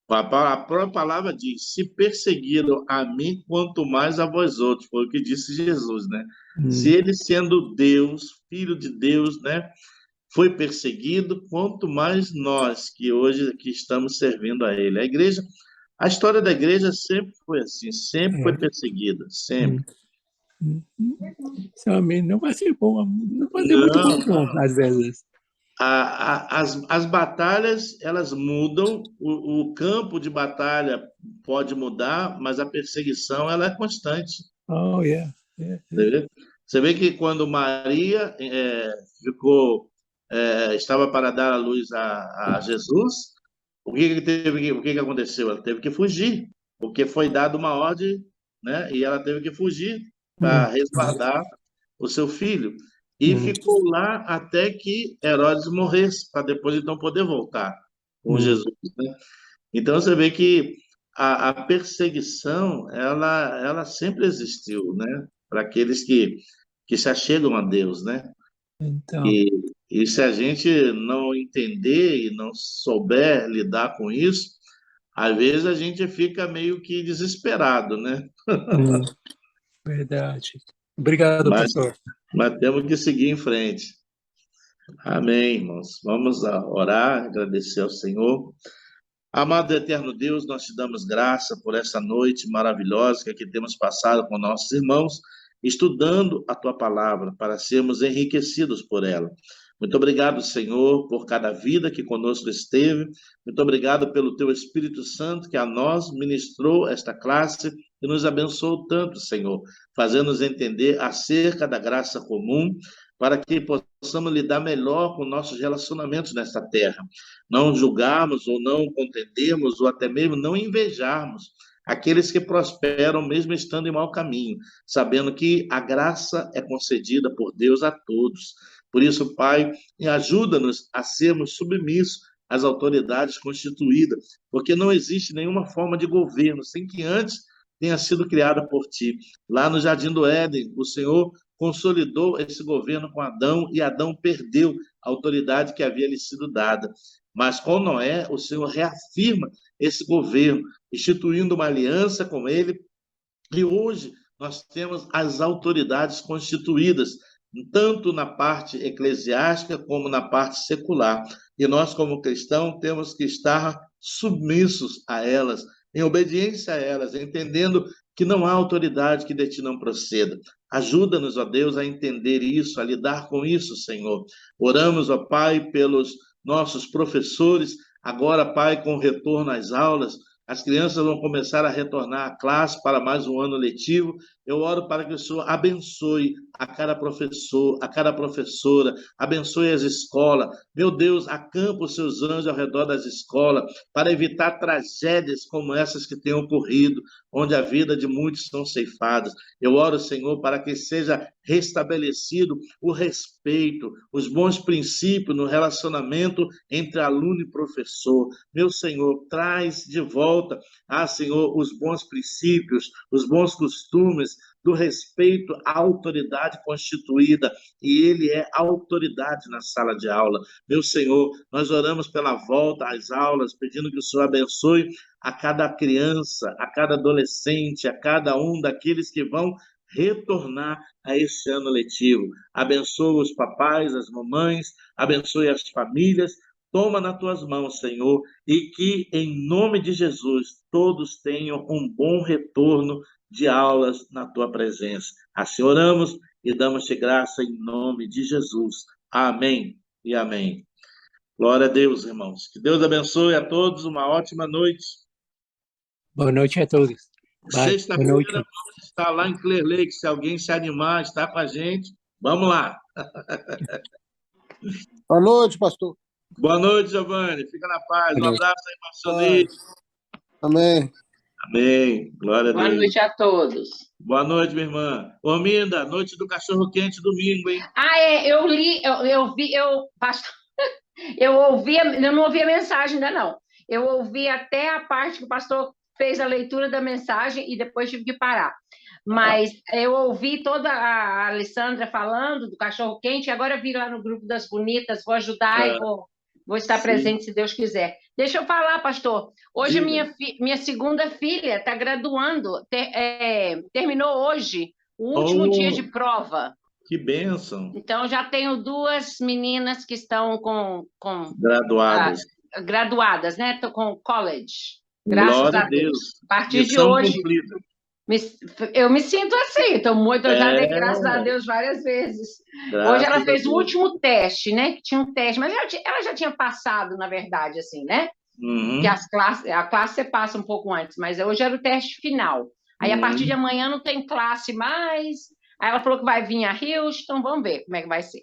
S1: A própria palavra diz: se perseguiram a mim, quanto mais a vós outros. Foi o que disse Jesus, né? Se ele, sendo Deus, filho de Deus, né, foi perseguido, quanto mais nós que hoje que estamos servindo a ele. A história da igreja sempre foi assim, sempre foi perseguida, sempre.
S6: Amém. Não vai ser bom, não vai ser muito bom, às vezes.
S1: As batalhas, elas mudam, o campo de batalha pode mudar, mas a perseguição, ela é constante.
S6: Oh, yeah.
S1: Você vê que quando Maria estava para dar a luz a Jesus, o que aconteceu? Ela teve que fugir, porque foi dada uma ordem, né? E ela teve que fugir para resguardar o seu filho. E ficou lá até que Herodes morresse, para depois então poder voltar com Jesus, né? Então você vê que a perseguição, ela sempre existiu, né? Para aqueles que se achegam a Deus, né?
S6: Então.
S1: E se a gente não entender e não souber lidar com isso, às vezes a gente fica meio que desesperado, né?
S6: Verdade. Obrigado, pastor.
S1: Mas temos que seguir em frente. Amém, irmãos. Vamos orar, agradecer ao Senhor. Amado e eterno Deus, nós te damos graça por essa noite maravilhosa que aqui temos passado com nossos irmãos, estudando a tua palavra para sermos enriquecidos por ela. Muito obrigado, Senhor, por cada vida que conosco esteve. Muito obrigado pelo teu Espírito Santo que a nós ministrou esta classe e nos abençoou tanto, Senhor, fazendo-nos entender acerca da graça comum, para que possamos lidar melhor com nossos relacionamentos nesta terra. Não julgarmos ou não contendermos ou até mesmo não invejarmos aqueles que prosperam mesmo estando em mau caminho, sabendo que a graça é concedida por Deus a todos. Por isso, Pai, ajuda-nos a sermos submissos às autoridades constituídas, porque não existe nenhuma forma de governo sem que antes tenha sido criada por Ti. Lá no Jardim do Éden, o Senhor consolidou esse governo com Adão, e Adão perdeu a autoridade que havia lhe sido dada. Mas com Noé, o Senhor reafirma esse governo, instituindo uma aliança com ele, e hoje nós temos as autoridades constituídas, tanto na parte eclesiástica como na parte secular. E nós, como cristãos, temos que estar submissos a elas, em obediência a elas, entendendo que não há autoridade que de ti não proceda. Ajuda-nos, ó Deus, a entender isso, a lidar com isso, Senhor. Oramos, ó Pai, pelos nossos professores, agora, Pai, com o retorno às aulas, as crianças vão começar a retornar à classe para mais um ano letivo. Eu oro para que o Senhor abençoe a cada professor, a cada professora, abençoe as escolas. Meu Deus, acampa os seus anjos ao redor das escolas para evitar tragédias como essas que têm ocorrido, onde a vida de muitos são ceifadas. Eu oro, Senhor, para que seja restabelecido o respeito, os bons princípios no relacionamento entre aluno e professor. Meu Senhor, traz de volta, Senhor, os bons princípios, os bons costumes do respeito à autoridade constituída, e ele é autoridade na sala de aula. Meu Senhor, nós oramos pela volta às aulas, pedindo que o Senhor abençoe a cada criança, a cada adolescente, a cada um daqueles que vão retornar a este ano letivo. Abençoa os papais, as mamães, abençoe as famílias. Toma nas tuas mãos, Senhor, e que, em nome de Jesus, todos tenham um bom retorno de aulas na tua presença. Assim oramos e damos-te graça em nome de Jesus. Amém e amém. Glória a Deus, irmãos. Que Deus abençoe a todos. Uma ótima noite.
S6: Boa noite a todos.
S1: Sexta-feira vamos estar lá em Clear Lake. Se alguém se animar, estar com a gente, vamos lá.
S7: Boa noite, pastor.
S1: Boa noite, Giovanni. Fica na paz. Um abraço aí, pastor Nito.
S7: Amém.
S1: Amém. Glória a Deus.
S5: Boa noite a todos.
S1: Boa noite, minha irmã. Ô, Minda, noite do cachorro-quente domingo, hein?
S5: Eu li, pastor, eu não ouvi a mensagem ainda não. Eu ouvi até a parte que o pastor fez a leitura da mensagem e depois tive que parar. Mas eu ouvi toda a Alessandra falando do cachorro-quente, e agora vi lá no grupo das bonitas, vou ajudar e vou estar presente se Deus quiser. Deixa eu falar, pastor. Hoje minha segunda filha está graduando, terminou hoje o último dia de prova.
S1: Que bênção.
S5: Então, já tenho 2 meninas que estão com graduadas, né? Estou com college. Graças a Deus. A partir de hoje, eu me sinto assim. Eu já dei graças a Deus várias vezes. Hoje ela fez o último teste, né? Que tinha um teste, mas ela já tinha passado, na verdade, assim, né? Que a classe você passa um pouco antes, mas hoje era o teste final. Aí, a partir de amanhã, não tem classe mais. Aí ela falou que vai vir a Houston, vamos ver como é que vai ser.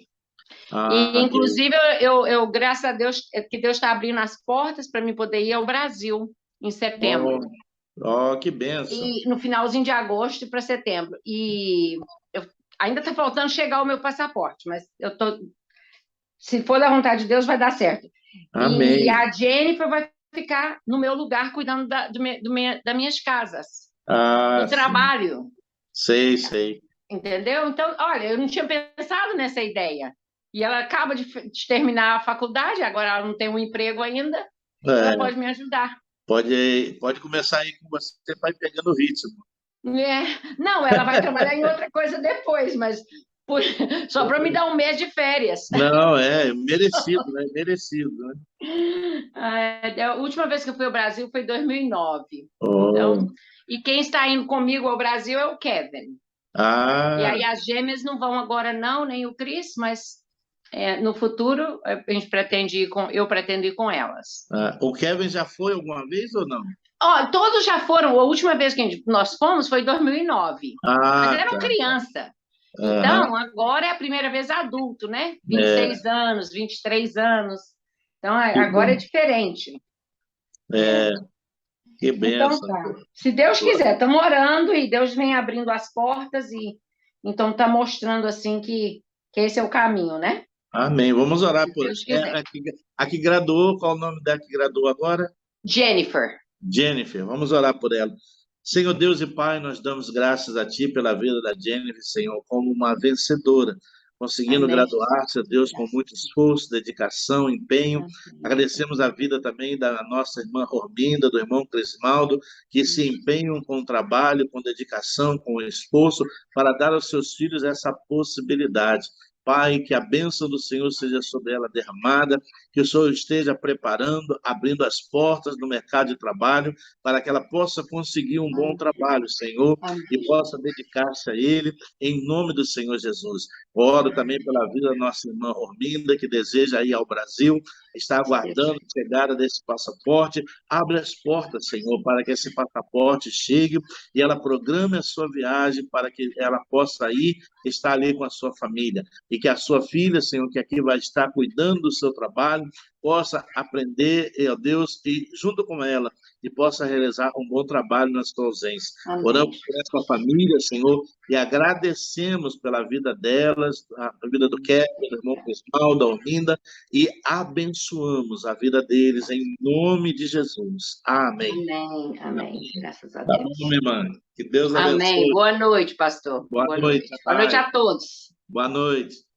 S5: Inclusive, eu graças a Deus, que Deus está abrindo as portas para mim poder ir ao Brasil em setembro.
S1: Que benção.
S5: E no finalzinho de agosto para setembro. E ainda está faltando chegar o meu passaporte, mas se for da vontade de Deus, vai dar certo.
S1: Amém.
S5: E a Jennifer vai ficar no meu lugar, cuidando das minhas casas, do trabalho.
S1: Sei.
S5: Entendeu? Então, olha, eu não tinha pensado nessa ideia. E ela acaba de terminar a faculdade, agora ela não tem um emprego ainda, ela pode me ajudar.
S1: Pode começar aí com você, vai pegando o ritmo.
S5: Não, ela vai trabalhar em outra coisa depois, mas só para me dar um mês de férias.
S1: Não, merecido, né? Merecido, né?
S5: A última vez que eu fui ao Brasil foi em 2009. Então, e quem está indo comigo ao Brasil é o Kevin. E aí as gêmeas não vão agora não, nem o Chris, mas no futuro eu pretendo ir com elas.
S1: O Kevin já foi alguma vez ou não?
S5: Todos já foram. A última vez que nós fomos foi em 2009. Mas eles eram criança. Então, agora é a primeira vez adulto, né? 26 anos, 23 anos. Então, agora é diferente.
S1: Que benção.
S5: Então, tá. Se Deus quiser, estamos orando e Deus vem abrindo as portas e então está mostrando assim que esse é o caminho, né?
S1: Amém. Vamos orar por
S5: ela.
S1: A que graduou, qual o nome dela que graduou agora?
S5: Jennifer.
S1: Vamos orar por ela. Senhor Deus e Pai, nós damos graças a Ti pela vida da Jennifer, Senhor, como uma vencedora, conseguindo graduar-se, Deus, com muito esforço, dedicação, empenho. Agradecemos a vida também da nossa irmã Rorbinda, do irmão Crismaldo, que se empenham com o trabalho, com dedicação, com esforço, para dar aos seus filhos essa possibilidade. Pai, que a bênção do Senhor seja sobre ela derramada, que o Senhor esteja preparando, abrindo as portas do mercado de trabalho, para que ela possa conseguir um bom trabalho, Senhor, e possa dedicar-se a Ele, em nome do Senhor Jesus. Oro também pela vida da nossa irmã Orminda, que deseja ir ao Brasil. está aguardando a chegada desse passaporte. Abre as portas, Senhor, para que esse passaporte chegue e ela programe a sua viagem para que ela possa ir estar ali com a sua família. E que a sua filha, Senhor, que aqui vai estar cuidando do seu trabalho, possa aprender, ó Deus, e junto com ela, e possa realizar um bom trabalho na sua ausência.
S5: Amém.
S1: Oramos por essa família, Senhor, e agradecemos pela vida delas, a vida do Kevin, do irmão Crismal, da Orminda, e abençoamos a vida deles em nome de Jesus. Amém.
S5: Amém, amém. Graças a
S1: Tá
S5: Deus.
S1: bom, minha irmã? Que Deus abençoe.
S5: Amém. Boa noite, pastor.
S1: Boa noite.
S5: Boa noite a todos.
S1: Boa noite.